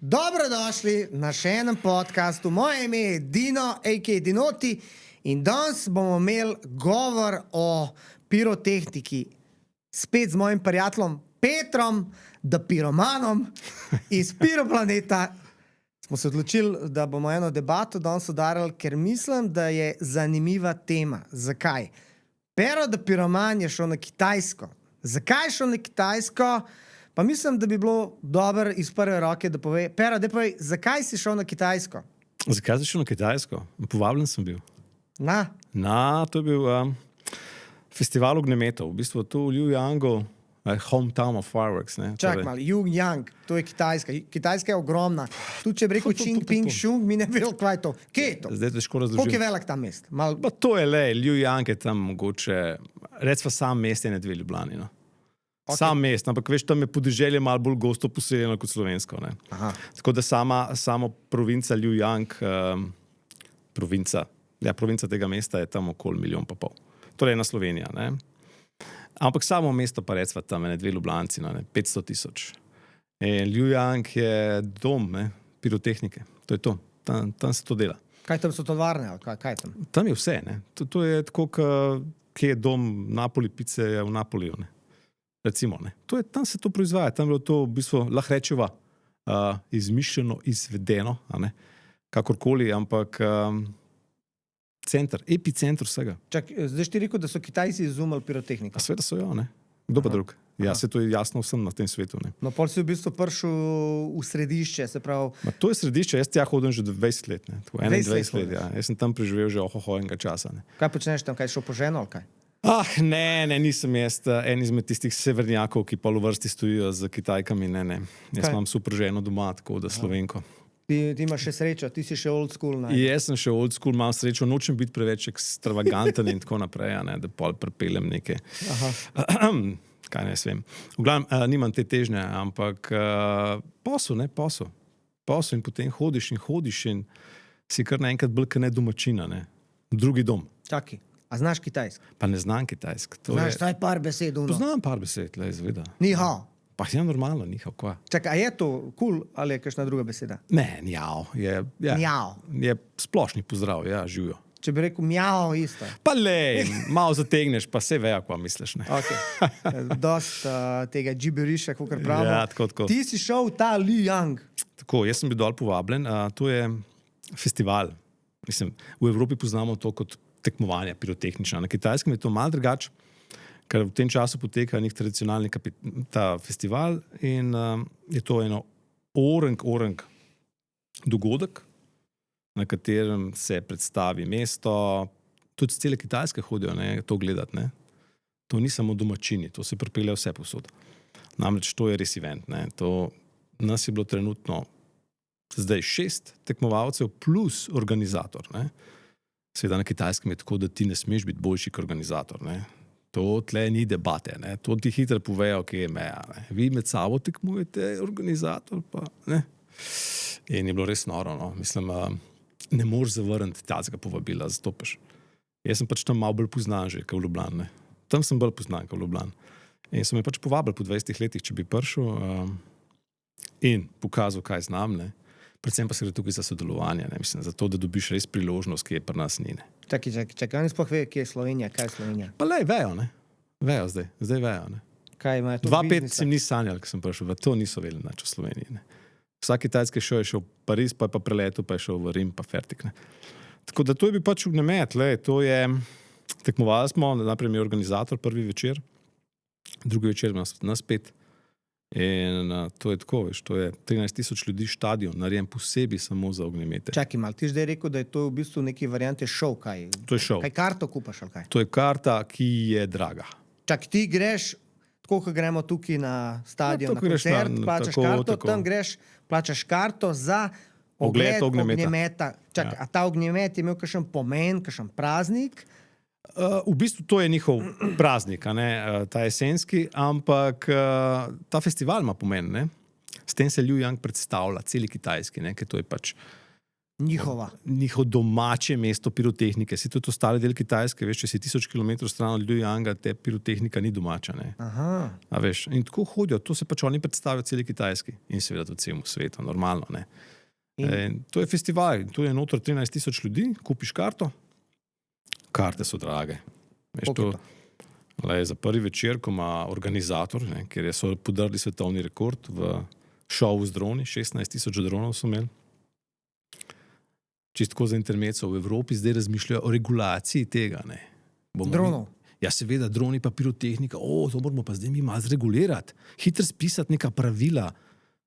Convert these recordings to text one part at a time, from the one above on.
Dobrodošli na še enem podkastu. Moje ime je Dino, a.k.a. Dinoti, in danes bomo imeli govor o pirotehniki. Spet z mojim prijateljem Petrom, da piromanom iz Piroplaneta. Smo se odločili, da bomo eno debato danes udarili, ker mislim, da je zanimiva tema. Zakaj? Pero, da piroman je šel na Kitajsko. Zakaj je šel na Kitajsko? Pa mislim, da bi bilo dobro iz prve roke, da pove. Pero, da povej, zakaj si šel na Kitajsko? Zakaj si šel na Kitajsko? Povabljen sem bil. To je bil festival ognjemetov. V bistvu to v Lujiangu, hometown of fireworks. Čak malo, Lujiang, to je Kitajska. Kitajska je ogromna. Tudi če bi rekel Čing, Ping, Šung, mi ne bi vedeli, kaj je to. Kje je to? Zdaj težko razložim. Koliko je velik ta mest? Pa to je le, Lujiang je tam mogoče, recimo sam mest je ne dve Ljubljani, no. Okay. Sam mest, ampak veš, tam je podeželje malo bolj gosto poseljeno kot slovensko. Tako da samo provinca Lujiang, provinca tega mesta je tam okoli 1,5 milijona. Torej ena Slovenija. Ne? Ampak samo mesto pa recimo tam je dve Ljubljanci, 500 000. Lujiang je dom pirotehnike. To je to. Tam se to dela. Kaj tam so tovarne? Kaj tam? Tam je vse. Ne? To je tako, kje je dom Napoli pice je v Napoliju. Ne? Recimo, ne. Tam se to proizvaja, tam je bilo to v bistvu, lahko rečeva, izmišljeno, izvedeno, kakorkoli, ampak epicenter vsega. Čak, zdaj ti rekel, da so Kitajci izumili pirotehniko. Sveda so jo, ne. Kdo pa drug? Ja, se to je jasno vsem na tem svetu, ne. No, pol si v bistvu prišel v središče, se pravi... To je središče, jaz tja hodim že 20 let, ne. 21 let, ja. Jaz sem tam preživel že enega časa, ne. Kaj počneš tam, kaj šel po ženo ali kaj? Ne, nisem jaz en izmed tistih severnjakov, ki pa v vrsti stojijo z Kitajkami, ne. Jaz imam super ženo doma, tako da Slovenko. Ti imaš še srečo, ti si še old school, ne? Jaz sem še old school, imam srečo, nočem biti preveč ekstravaganten in tako naprej, da pol prepeljem neke. Kaj ne vem. V glavnem, nimam te težnje, ampak posel in potem hodiš in si kar naenkrat bolj kot ne domačina, ne. Drugi dom. Čaki. A znaš kitajsko? Pa ne znam kitajsko. Znaš taj par besed? Poznam par besed, le izveda. Ni hao? Pa je normalno, ni hao, kva. Čakaj, a je to cool ali je kakšna druga beseda? Ne, njao. Njao. Je splošni pozdrav, ja, živijo. Če bi rekel mjao isto. Pa lej, malo zategneš, pa se vejo, kva misliš, ne. Ok, dost tega džiberiša, kakor pravimo. Ja, tako. Ti si šel v ta Lujiang. Tako, jaz sem bil dol povabljen, to je festival. Mislim, v Evropi poznamo to kot tekmovanja pirotehnična. Na Kitajskem je to malo drugače, ker v tem času poteka nek tradicionalni ta festival in je to eno orang dogodek, na katerem se predstavi mesto, tudi z cele Kitajske hodijo to gledati. Ne. To ni samo domačini, to se pripelje vse povsod. Namreč to je res event. Ne. Nas je bilo trenutno zdaj 6 tekmovalcev plus organizator. Ne. Seveda na Kitajskem je tako, da ti ne smeš biti boljši kot organizator. Ne. To tle ni debate. Ne. To ti hitro povejo, kje je meja. Ne. Vi med sabo tekmujete, organizator pa. Ne. In je bilo res noro. No. Mislim, ne moreš zavrniti tega povabila, zato pač. Jaz sem pač tam malo bolj poznan že, kot v Ljubljani. Ne. Tam sem bolj poznan, kot v Ljubljani. In so me pač povabili po 20 letih, če bi prišel in pokazal, kaj znam, ne. Predvsem pa se gre tukaj za sodelovanje, ne, mislim, za to, da dobiš res priložnost, ki je pri nas ni. Čakaj, oni sploh vejo, kje je Slovenija, kaj je Slovenija? Pa lej, vejo, ne. Vejo zdaj vejo, ne. Kaj imajo to 2-5 sem ni sanjal, ko sem prišel, to niso vedeli nič o Sloveniji, ne. Vsak Kitajski je šel v Pariz, pa je pa preletel, pa je šel v Rim, pa fertik, ne. Tako da to je bil pač ognjemet, to je, tekmovali smo, najprej je organizator prvi večer, drugi večer nas 5. In to je tako, veš, to je 13 000 ljudi štadion, narejen posebej samo za ognjemete. Čakaj mal, ti zdaj rekel, da je to v bistvu neki variante šov, kaj? To je šov. Kaj karto kupaš ali kaj? To je karta, ki je draga. Čak, ti greš, tako kot gremo tukaj na stadion, na koncert, plačaš karto, tam greš, plačaš karto za ogled ognjemeta. Čakaj, a ta ognjemet je imel kakšen pomen, kakšen praznik? V bistvu to je njihov praznik, ta jesenski, ampak ta festival ima pomen. Ne? S tem se Lujiang predstavlja, celi Kitajski, ker to je pač Njihovo domače mesto pirotehnike. Si tudi ostali del Kitajske, veš, če si 1000 km stran od Ljubljana, te pirotehnika ni domača. Ne? A veš, in tako hodijo, to se pač oni predstavijo celi Kitajski in seveda tudi celemu svetu, normalno. Ne? In to je festival, tu je notor 13,000 ljudi, kupiš karto, karte so drage. Veš, za prvi večer, ko ima organizator, ne, ker so podrli svetovni rekord v šovu z droni, 16,000 dronov so imeli. Čistko za intermezzo v Evropi zdaj razmišljajo o regulaciji tega. Ne. Dronov? Ja, seveda, droni pa pirotehnika. To moramo pa zdaj mi malo zregulirati. Hitro spisati neka pravila,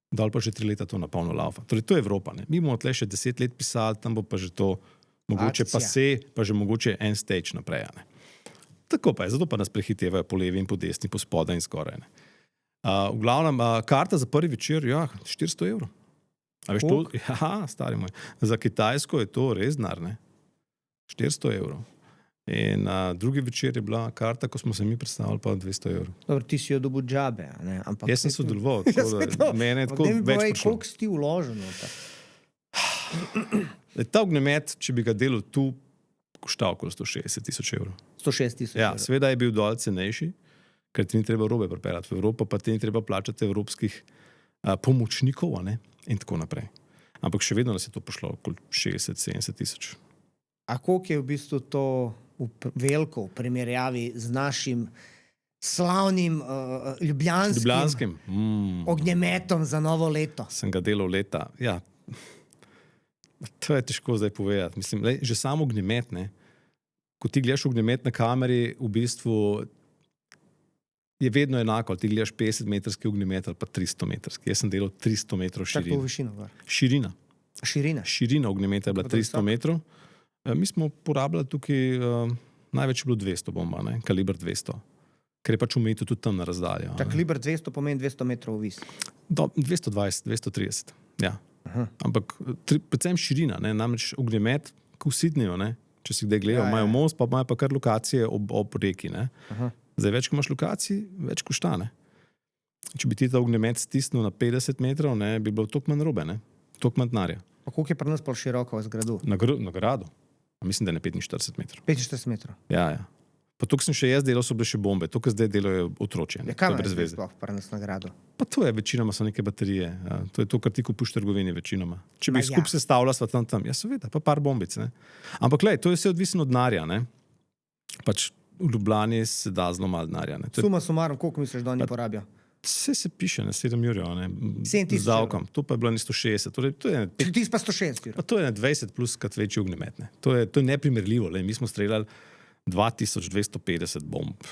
dal pa že 3 leta to na polno laufa. Torej, to je Evropa. Ne. Mi bomo tle še 10 let pisali, tam bo pa že to mogoče pa že mogoče en stage naprej. Ne. Tako pa je, zato pa nas prehitevajo po levi in po desni, po spodaj in skoraj. Ne. V glavnem, karta za prvi večer, 400 €. A veš to? Ja, stari moj. Za Kitajsko je to res denar, ne? 400 €. In drugi večer je bila karta, ko smo se mi predstavili, pa 200 €. Dobro, ti si jo dobil džabe, ne? Ampak jaz sem sodeloval, tako da mene je tako več prišlo. Koliko si ti vložil? Ta ognjemet, če bi ga delal tu, koštal okoli 160,000 €. 160,000 €. Ja, seveda je bil dol cenejši, ker ti ni treba robe pripeljati v Evropo, pa ti ni treba plačati evropskih pomočnikov, ne? In tako naprej. Ampak še vedno nas je to pošlo okoli 60-70 000. A koliko je v bistvu to veliko v primerjavi z našim slavnim ljubljanskim ognjemetom za novo leto? Sem ga delal leta. Ja, to je težko zdaj povedati. Mislim, že samo ognjemet, ne? Ko ti gledaš ognjemet na kameri, v bistvu je vedno enako, ti gledaš 50-metrski ognjemet ali pa 300-metrski. Jaz sem delal 300 metrov širino. Tako višino gor? Širina. Širina ognjemeta je bila 300 metrov. Mi smo porabljali tukaj, največ je bilo 200 bomba, ne? Kaliber 200. Ker je pač umejito tudi tam na razdaljo. Kaliber 200 pomeni 200 metrov vis? 220, 230, ja. Ampak predvsem širina, ne? Namreč ognjemet, ko v Sydneyju, ne? Če si kdaj gledal, imajo most, pa imajo pa kar lokacije ob reki, ne? Zdaj, več, ko imaš lokacij, več košta, ne? Če bi ti ta ognjemet stisnil na 50 metrov, ne, bi bilo toliko manj robe, ne? Toliko manj denarja. Pa koliko je pri nas pol široko v zgradu? Na gradu. Mislim, da je na 45 metrov. 45 metrov? Ja. Pa tukaj sem še jaz delal, so bile še bombe. To, kar zdaj delajo otročje. Ja, kaj je sploh pri nas na gradu? Pa to je, večinoma so neke baterije. Ja. To je to, kar ti kupiš v trgovini večinoma. Če bi jih skupaj sestavljala, sva tam. Ja, seveda, pa par bombic, ne? Ampak, to je vse odvisno od denarja, ne? Pač v Ljubljani se da zelo malo denarja. Suma sumarum, koliko misliš, da oni porabijo? Vse se piše na 7 €, ne? 7 000 z davkom. To pa je bilo 160. Torej, to je ti pa 160 €. Pa to je 20 plus krat večji ognjemet. To je neprimerljivo. Mi smo streljali 2250 bomb.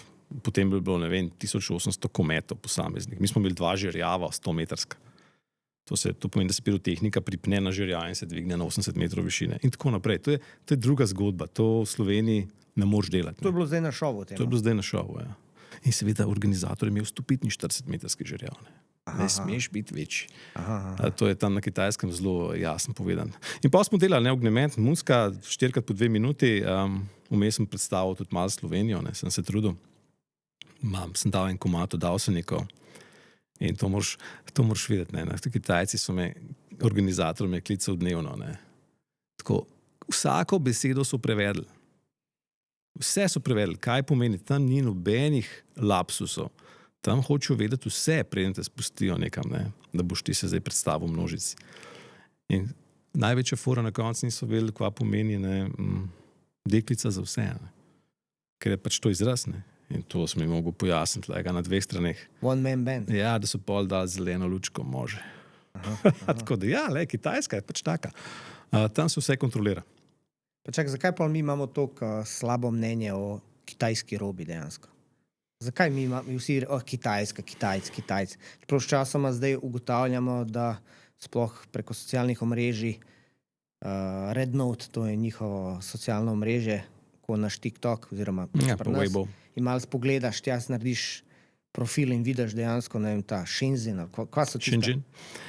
Potem bi bilo, 1800 kometov posameznih. Mi smo imeli 2 žerjava, 100-metrska. To pomeni, da se pirotehnika pripne na žerja in se dvigne na 80 metrov višine. In tako naprej. To je druga zgodba. To v Sloveniji ne moreš delati. To je bilo zdaj na šovu. To je bilo zdaj na šovu, ja. In seveda organizator je imel 145-metrski žerjav. Ne smeš biti večji. To je tam na Kitajskem zelo jasno povedano. In pa smo delali ognjemet, muska, 4x po 2 minuti. Vmes sem predstavil tudi malo Slovenijo, ne, sem se trudil. Sem dal en komad od Dawsonikov. In to moraš videti. Ne. Kitajci so me, organizator me klical dnevno. Ne. Tako, vsako besedo so prevedli. Vse so prevedli. Kaj pomeni? Tam ni nobenih lapsusov. Tam hočejo vedeti vse, preden te spustijo nekam, ne. Da boš ti se zdaj predstavil v množici. In največja fora na koncu niso vedeli, kva pomeni, ne, deklica za vse. Ne. Ker je pač to izraz, ne. In to sem jim mogel pojasniti, lega na 2 straneh. One man band. Ja, da so pol dali zeleno lučko, može. Tako da, ja, Kitajska je pač taka. Tam se vse kontrolira. Pa čak, zakaj pa mi imamo toliko slabo mnenje o kitajski robi dejansko? Zakaj mi vsi Kitajci? Čeprav sčasoma zdaj ugotavljamo, da sploh preko socialnih omrežij Red Note, to je njihovo socialno omrežje, ko naš TikTok oziroma in malo spogledaš, ti narediš profil in vidiš dejansko, ne vem, ta Shenzhen, kva so tiste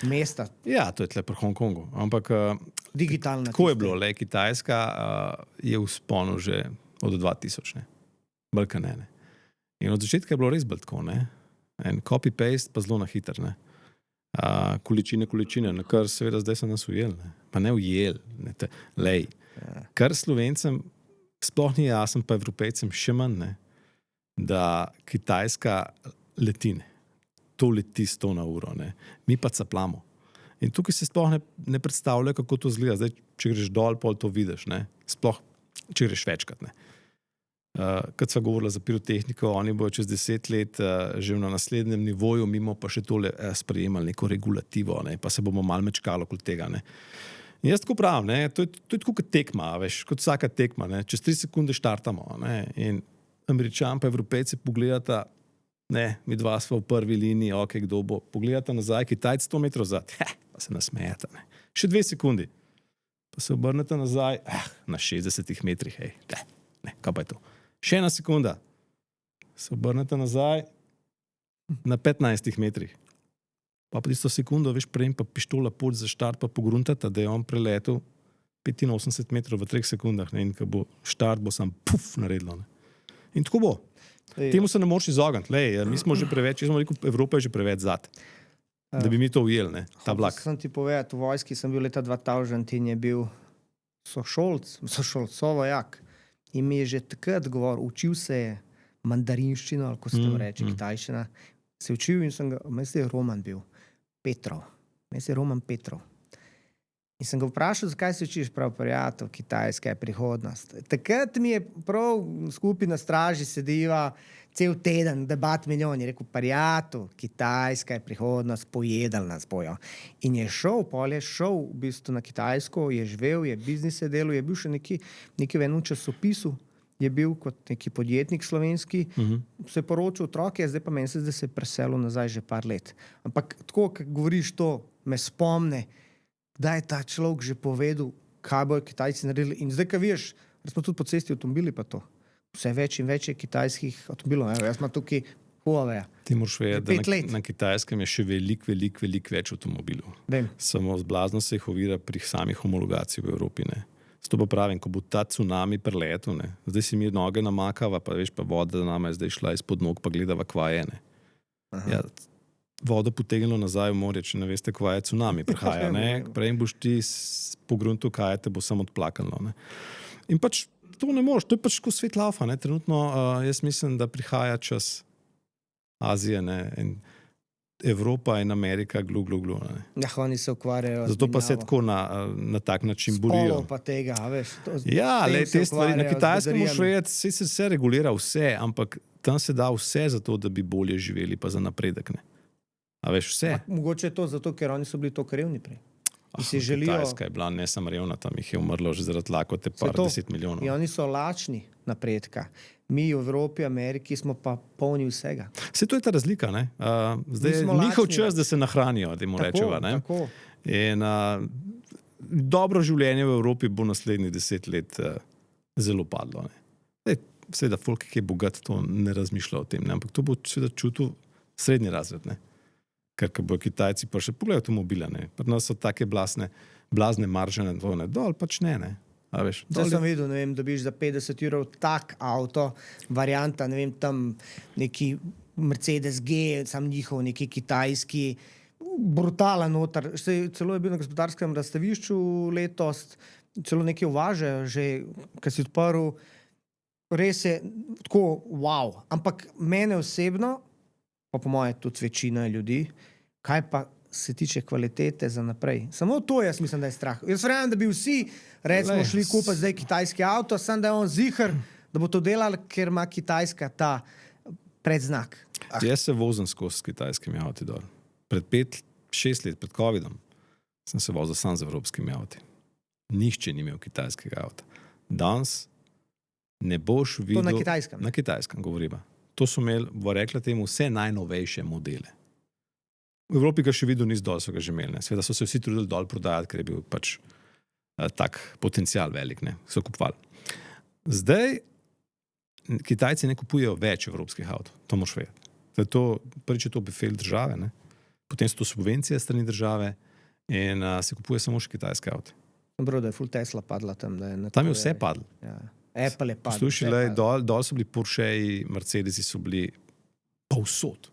mesta? Ja, to je tle pri Hongkongu. Ampak digitalna. Tako je bilo, Kitajska je v sponu že od 2000, ne. Balka ne. In od začetka je bilo res bolj tako, ne. En copy-paste pa zelo na hiter, ne. količine, na kar seveda zdaj so nas ujeli. Ne. Pa ne ujeli, lej. Kar Slovencem sploh ni jasno, pa Evropejcem še manj, ne, da Kitajska leti, ne. To leti 100 na uro, ne. Mi pa caplamo. In tukaj se sploh ne predstavlja, kako to izgleda. Zdaj, če greš dol, pol to vidiš, ne. Sploh, če greš večkrat, ne. Kad sva govorila za pirotehniko, oni bojo čez 10 let že na naslednjem nivoju, mimo pa še tole sprejemali neko regulativo, ne, pa se bomo malo mečkali okoli tega. Ne. In jaz tako pravim, ne, to je tako kot tekma, veš, kot vsaka tekma. Ne. Čez 3 sekunde štartamo, ne, in Američan pa Evropejci pogledata, ne, mi dva sva v prvi liniji, ok, kdo bo, pogledata nazaj, Kitajci 100 metrov zad, pa se nasmejata. Ne. Še 2 sekundi, pa se obrneta nazaj, na 60 metrih, hej, ne, kaj pa je to? Še 1 sekunda, se obrnete nazaj na 15 metrih. Pa tisto sekundo, veš, prej pa pištola pot za štart, pa pogruntata, da je on preletel 85 metrov v 3 sekundah, ne, in ko bo štart, bo sam puf naredilo. Ne. In tako bo. Temu se ne moreš izogniti. Mi smo že preveč, jaz sem rekel, Evropa je že preveč zad, da bi mi to ujeli, ne, ta vlak. Sem ti povedal, v vojski sem bil leta 2000 in je bil sovojak. In mi je že takrat govoril, učil se je mandarinščino, ali ko se tam reče, kitajščina. Se učil in sem ga, mislim, je Roman bil, Petrov. Mislim, je Roman Petrov. In sem ga vprašal, zakaj se učiš, prav prijatelj, Kitajska je prihodnost. Takrat mi je prav skupaj na straži sediva cel teden, debat milijon, je rekel, prijatelj, Kitajska je prihodnost, pojedal nas bojo. In je šel, pol je šel v bistvu na Kitajsko, je živel, je biznise delal, je bil še neki v enem časopisu, je bil kot neki podjetnik slovenski, se poročil otroke, zdaj pa meni se zdaj se je preselil nazaj že par let. Ampak tako, ko govoriš to, me spomne, kdaj je ta človek že povedal, kaj bojo Kitajci naredili. In zdaj, ko vidiš, da smo tudi po cesti avtomobili pa to. Vse več in več je kitajskih avtomobilov. Jaz imam tukaj Huawei. Ti moraš vedeti, da na Kitajskem je še veliko več avtomobilov. Vem. Samo zblazno se jih ovira pri samih homologacij v Evropi. Ne. Zato pa pravim, ko bo ta tsunami preletel, ne. Zdaj si mi noge namakava, pa veš, pa voda nama je zdaj šla izpod nog, pa gledava, kva je. Ne. Ja, vodo potegnilo nazaj v morje, če ne veste, kva je tsunami prihaja. Ne. Prej boš ti po gruntu, kaj te bo samo odplakalo. Ne. In pač to ne moreš, to je pač ko svet laufa. Trenutno jaz mislim, da prihaja čas Azije, ne, in Evropa in Amerika glu. Ne. Ja, oni se ukvarjajo. Zato pa se tako na tak način borijo. Spolov pa tega, veš. Ja, te stvari na Kitajskem moš vedeti, se regulira vse, ampak tam se da vse za to, da bi bolje živeli, pa za napredek. Ne. A veš, vse. Mogoče je to zato, ker oni so bili toliko revni prej. Kitajska je bila ne samo revna, tam jih je umrlo že zaradi lakote par 10 milijonov. In oni so lačni napredka. Mi v Evropi, Ameriki smo pa polni vsega. Vse to je ta razlika, ne? Zdaj je njihov čas, da se nahranijo, da jim rečeva, ne? Tako. In dobro življenje v Evropi bo naslednjih 10 let zelo padlo, ne? Seveda, folk, ki je bogat, to ne razmišlja o tem, ne? Ampak to bo seveda čutil srednji razred, ne? Ker ko bojo Kitajci pa še pogledajo avtomobile, ne. Pri nas so take blazne maržene dol, pač ne. A veš, Zdaj sem videl, ne vem, dobiš za 50 € tak avto, varianta, ne vem, tam neki Mercedes G, sam njihov, neki kitajski, brutalen noter. Celo je bil na gospodarskem razstavišču letos, celo nekaj uvažajo, že, ko si odprl, res je tako, wow. Ampak mene osebno, pa po moje tudi večina ljudi, kaj pa se tiče kvalitete za naprej. Samo to jaz mislim, da je strah. Jaz verjamem, da bi vsi recimo šli kupiti zdaj kitajski avto, samo da je on ziher, da bo to delal, ker ima Kitajska ta predznak. Jaz se vozim skozi s kitajskimi avti dol. Pred 5-6 let, pred Covidom, sem se vozil sam z evropskimi avti. Nihče ni imel kitajskega avta. Danes ne boš videl... To na Kitajskem? Na Kitajskem, govoriva. To so imeli, bo rekla temu, vse najnovejše modele. V Evropi ga še videl niz dol, so ga že imeli. Sveda so se vsi trudili dol prodajati, ker je bil pač tak potencial velik, ne, so kupovali. Zdaj Kitajci ne kupujejo več evropskih avtov, to moraš vedeti. Prvič je to befel države, ne. Potem so to subvencije strani države in se kupuje samo še kitajske avto. Bro, da je full Tesla padla tam. Tam je vse padlo. Ja. Apple je padlo. Poslušaj, dol so bili Porscheji, Mercedesi so bili povsod.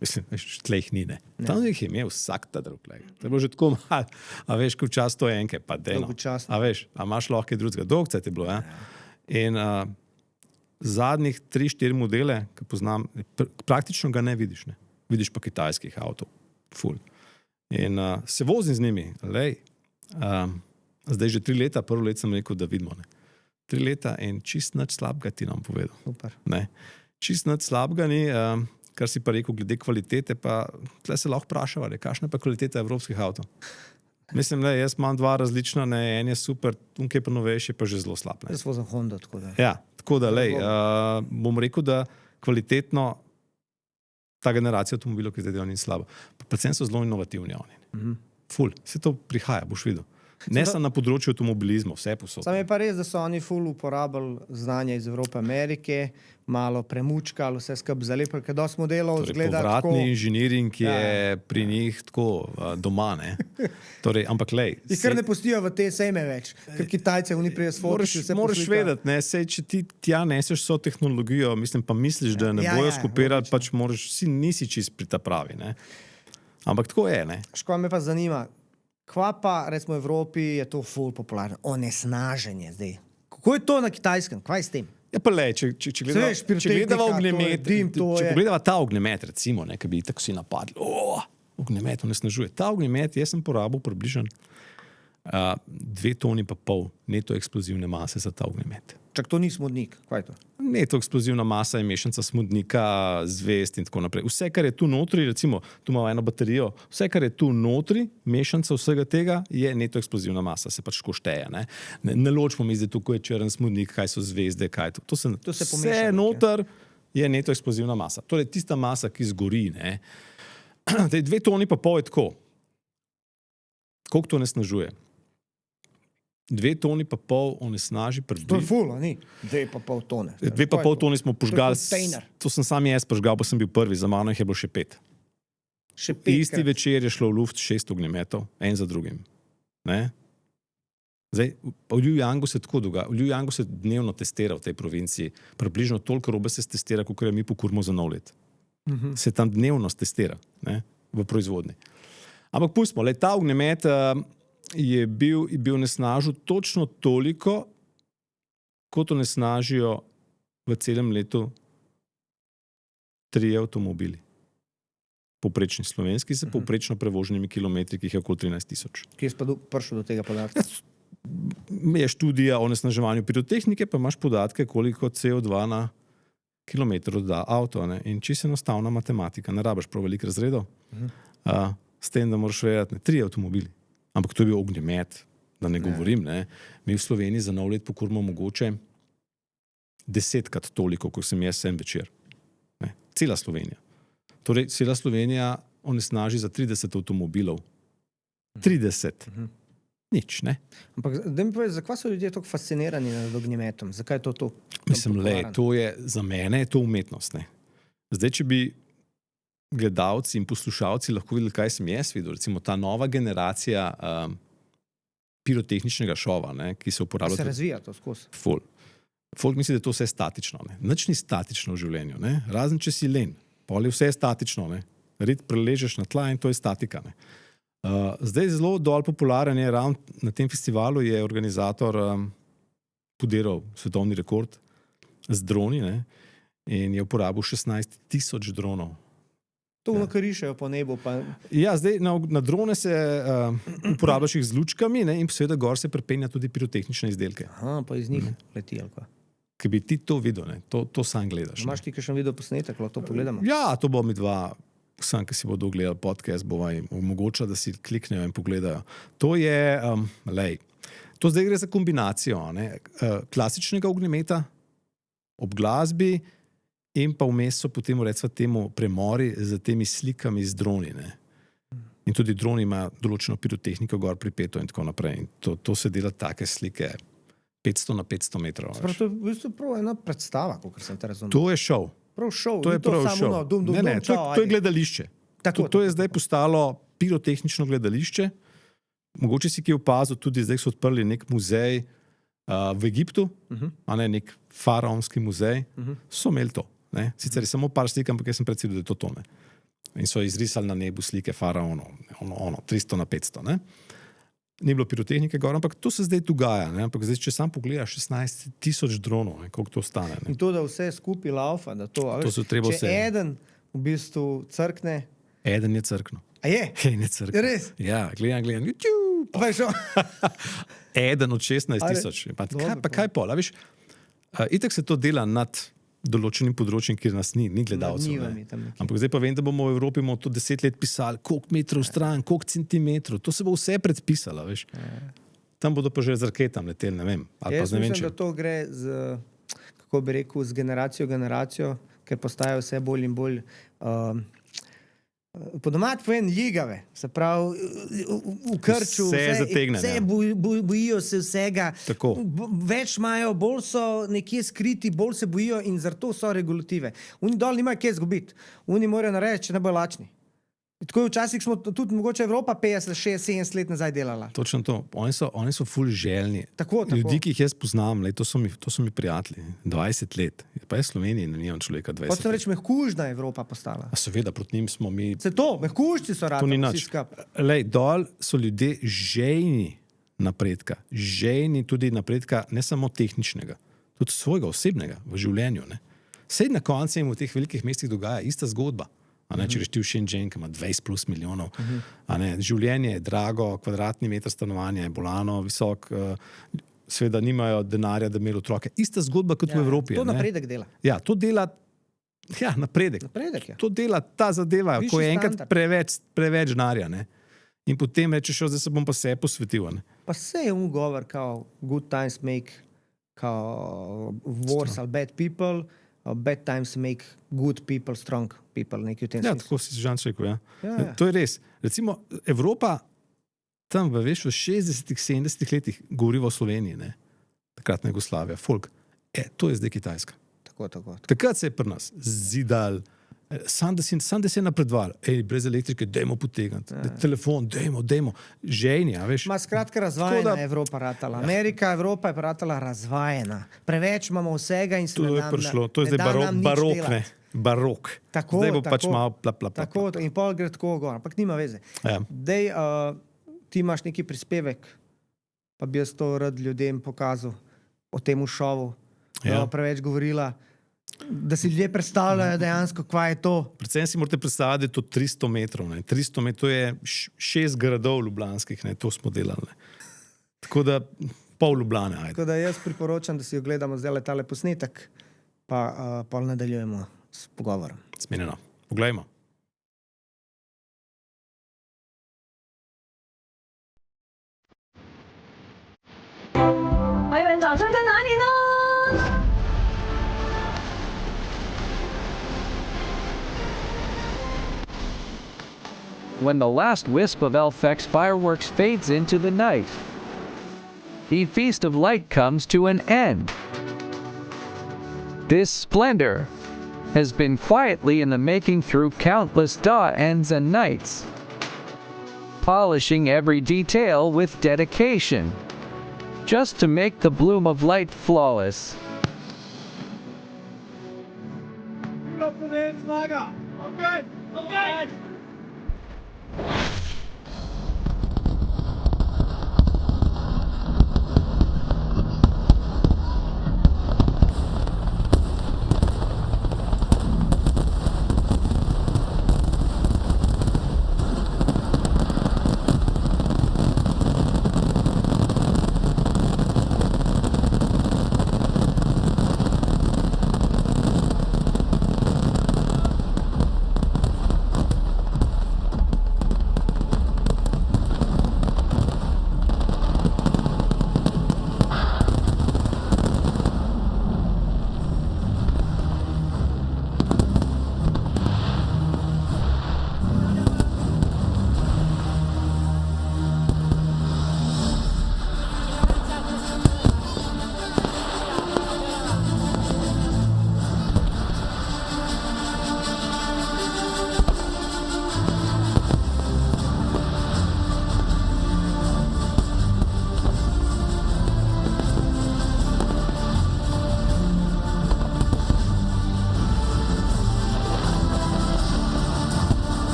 Mislim, tleh ni, ne. Tam jih je imel vsak ta drug. To je bilo že tako malo, a veš, ko včasih to enke, pa deno. Dolgočasno. A veš, a imaš lahko kaj drugega. Dolgo je bilo, ja. In zadnjih 3-4 modele, ki poznam, praktično ga ne vidiš, ne. Vidiš pa kitajskih avtov, ful. In se vozim z njimi, zdaj že 3 leta, prvo let sem rekel, da vidimo, ne. 3 leta in čist nič slabega ti nam povedal. Super. Ne. Čist nič slabega ni, kar si pa rekel glede kvalitete, pa tle se lahko vprašava, kakšna je pa kvaliteta evropskih avtov. Mislim, da jaz imam 2 različna, ne, en je super, unkaj pa novejši, pa že zelo slab. Jaz vozim Honda, tako da. Ja, tako da, bom rekel, da kvalitetno ta generacija avtomobilov, ki zdaj delajo, ni slaba. Predvsem so zelo inovativni oni. Ful, vse to prihaja, boš videl. Ne samo na področju avtomobilizma, vse posod. Sam je pa res, da so oni ful uporabili znanje iz Evrope, Amerike, malo premučkali, vse skupaj zalepili, ker dosti modelov zgleda tako. Povratni inženiring je pri njih tako doma, ne. Torej, ampak lej. Jih kar ne pustijo v te sejme več, ker Kitajce oni prijo s fotoši, vse moraš vedeti, ne, sej, če ti tja neseš so tehnologijo, mislim, pa misliš, da ne bojo skopirali, pač moraš, nisi čist pri ta pravi, ne. Ampak tako je, ne. Škoda me pa zanima, kva pa, recimo v Evropi, je to ful popularno, onesnaženje zdaj. Kako je to na Kitajskem? Kva je s tem? Ja, pa le, če gledava ognjemet, če pogledava ta ognjemet, recimo, ne, ki bi tako si napadli, ognjemet onesnažuje. Ta ognjemet, jaz sem porabil približno 2,5 toni neto eksplozivne mase za ta ognjemet. Čak to ni smodnik, kva je to? Neto eksplozivna masa je mešanica smodnika, zvezd in tako naprej. Vse, kar je tu notri, recimo, tu imamo eno baterijo, vse, kar je tu notri, mešanca vsega tega, je neto eksplozivna masa, se pač tako šteje. Ne ločimo mi zdaj tukaj, je črn smodnik, kaj so zvezde, kaj je to. To se vse noter je neto eksplozivna masa. Torej, tista masa, ki zgori. 2,5 toni je tako. Koliko to onesnažuje? 2,5 toni onesnaži približno. To je ful, ni? 2,5 tone. 2,5 toni smo požgali. To sem sam jaz požgal, pa sem bil prvi, za mano jih je bilo še 5. Isti večer je šlo v luft 6 ognjemetov, en za drugim. Ne? Zdaj, v Ljujangu se tako dogaja. V Ljujangu se dnevno testira v tej provinciji. Približno toliko robe se testira, kot mi pokurimo za nov let. Se tam dnevno testira, ne? V proizvodni. Ampak pustimo, ta ognjemet je bil onesnažil točno toliko, kot onesnažijo v celem letu 3 avtomobili. Poprečni slovenski s povprečno prevoženimi kilometri, ki jih je okoli 13,000. Kje si pa prišel do tega podatka? Je študija o onesnaževanju pirotehnike, pa imaš podatke, koliko CO2 na kilometr da avto. Ne? In čisto enostavna matematika, ne rabiš prav veliko razredov. S tem, da moraš vedeti 3 avtomobili. Ampak to je bil ognjemet, da ne govorim. Ne. Mi v Sloveniji za nov let pokurimo mogoče 10krat toliko, kot sem jaz en večer. Ne. Cela Slovenija. Torej, cela Slovenija onesnaži za 30 avtomobilov. 30. Nič, ne. Ampak da mi povej, zakaj so ljudje tako fascinirani nad ognjemetom? Zakaj je to tako? Mislim, to je, za mene je to umetnost. Ne. Zdaj, če bi gledalci in poslušalci lahko videli, kaj sem jaz videl. Recimo ta nova generacija pirotehničnega šova, ne, ki se uporablja. Se razvija to skozi. Folk misli, da je to vse statično. Ne. Nič ni statično v življenju. Ne. Razen, če si len. Pol je vse statično. Ne. Red preležeš na tla in to je statika. Ne. Zdaj zelo dol popularen je, ravno na tem festivalu je organizator podiral svetovni rekord z droni, ne, in je uporabil 16,000 dronov. To nakarišajo po nebu. Pa... Ja, zdaj na drone se uporabljaš jih z lučkami, ne, in seveda gor se pripenja tudi pirotehnične izdelke. Aha, pa iz njih leti ali kaj. Ki bi ti to videl, ne, to sam gledaš. Imaš ti kakšen video posnetek, lahko to pogledamo? Ja, to bo mi dva, sam, ki si bodo gledali podcast, bova jim omogočila, da si kliknejo in pogledajo. To je, to zdaj gre za kombinacijo, ne, klasičnega ognjemeta ob glasbi, in pa vmes so potem, recimo temu, premori z temi slikami z droni. Ne. In tudi droni imajo določeno pirotehniko gor pripeto in tako naprej. In to se dela take slike 500 na 500 metrov. To je v bistvu prav ena predstava, kot sem te razumel. To je šov. Prav šov. To je prav šov. To je gledališče. To je zdaj postalo pirotehnično gledališče. Mogoče si ki je opazil, tudi zdaj so odprli nek muzej v Egiptu, a ne nek faraonski muzej, so imeli to. Ne? Sicer je samo par slik, ampak jaz sem predsedil, da je to tone. in so izrisali na nebu slike faraonov, 300 na 500. Ne? Ni bilo pirotehnike gor, ampak to se zdaj dogaja. Ne? Ampak zdaj, če sam pogledaš 16,000 dronov, koliko to stane. Ne? In to, da vse skupaj laufa, da to, To so treba če vse. eden v bistvu crkne, Eden je crkno. a je? Eden je crkno. Res? Ja, gledam, YouTube. Pa je šel. Eden od 16,000. Pa kaj pol, a veš? Itak se to dela nad določenim področjem, kjer nas ni gledalcev. njivami tam nekje. Ampak zdaj pa vem, da bomo v Evropi to 10 let pisali, koliko metrov stran, koliko centimetrov, to se bo vse predpisalo, veš. Tam bodo pa že z raketam leteli, ne vem. Ali pa Jaz z ne vem, mislim, če. da to gre z, kako bi rekel, z generacijo v generacijo, ker postajajo vse bolj in bolj po domač povem ligave, se pravi v krču, Vse zategne, vse ja. bojijo se vsega. Tako. Več imajo, bolj so nekje skriti, bolj se bojijo in zato so regulative. Oni dol nimajo kje zgubiti. Oni morajo narediti, če ne bojo lačni. Tako je včasih smo tudi mogoče Evropa 50, 60, 70 let nazaj delala. Točno to. Oni so ful željni. Tako. Ljudi, ki jih jaz poznam, to so mi prijatelji, 20 let. Pa je Slovenija, nimam človeka 20 Hočem let. reči, mehkužna Evropa postala. A seveda, proti njim smo mi. Se to, mehkužci so To ni radi, vsi nič. skupaj. Lej, dol so ljudje žejni napredka. Žejni tudi napredka, ne samo tehničnega, tudi svojega osebnega v življenju. Ne? Sej na koncu jim v teh velikih mestih dogaja ista zgodba. A ne, če greš ti v Shenzhen, ki ima 20+ milijonov. A ne, življenje je drago, kvadratni meter stanovanja je bolano, visok, seveda nimajo denarja, da bi imeli otroke. Ista zgodba kot v Evropi. To a ne. napredek dela. Ja, to dela. Ja, napredek. Napredek je. To dela ta zadeva, Višji ko je enkrat standard. preveč denarja. Ne? In potem rečeš, zdaj se bom pa se posvetil. Ne? Pa se je govor, kao good times make kao wars ali bad people, bad times make good people strong people, nekaj v tem Ja, smislu. tako si Žan rekel. Ja. Ja. To je res. Recimo, Evropa tam v 60-ih, 70-ih letih govoriva o Sloveniji, ne? Takratna Jugoslavija, folk. To je zdaj Kitajska. Tako. Takrat se je pri nas zidal, sam da si napredoval, brez elektrike, dajmo potegniti, telefon, dajmo, ženja, veš. Ma skratka razvajena Tako da- Evropa ratala. Evropa je ratala razvajena. Preveč imamo vsega in se To ne je da prišlo, to je ne zdaj da nam nič barok, delati. ne. Barok. Tako, zdaj bo pač tako. malo plap. Tako, in pol gre tako gor, ampak nima veze. Ja. Dej, ti imaš neki prispevek, pa bi jaz to rad ljudem pokazal o tem šovu, da Ja. bo preveč govorila, da si ljudje predstavljajo dejansko, kva je to. Predvsem si morate predstavljati, da je to 300 metrov. Ne. 300 metrov, to je 6 gradov ljubljanskih, ne. To smo delali. Ne. Tako da pol Ljubljane, ajde. Tako da jaz priporočam, da si ogledamo zdaj tale posnetek, pa pol nadaljujemo s pogovorom. Smenjeno. Poglejmo. When the last wisp of Elfex fireworks fades into the night, the Feast of Light comes to an end. This splendor has been quietly in the making through countless daws and nights, polishing every detail with dedication, just to make the bloom of light flawless.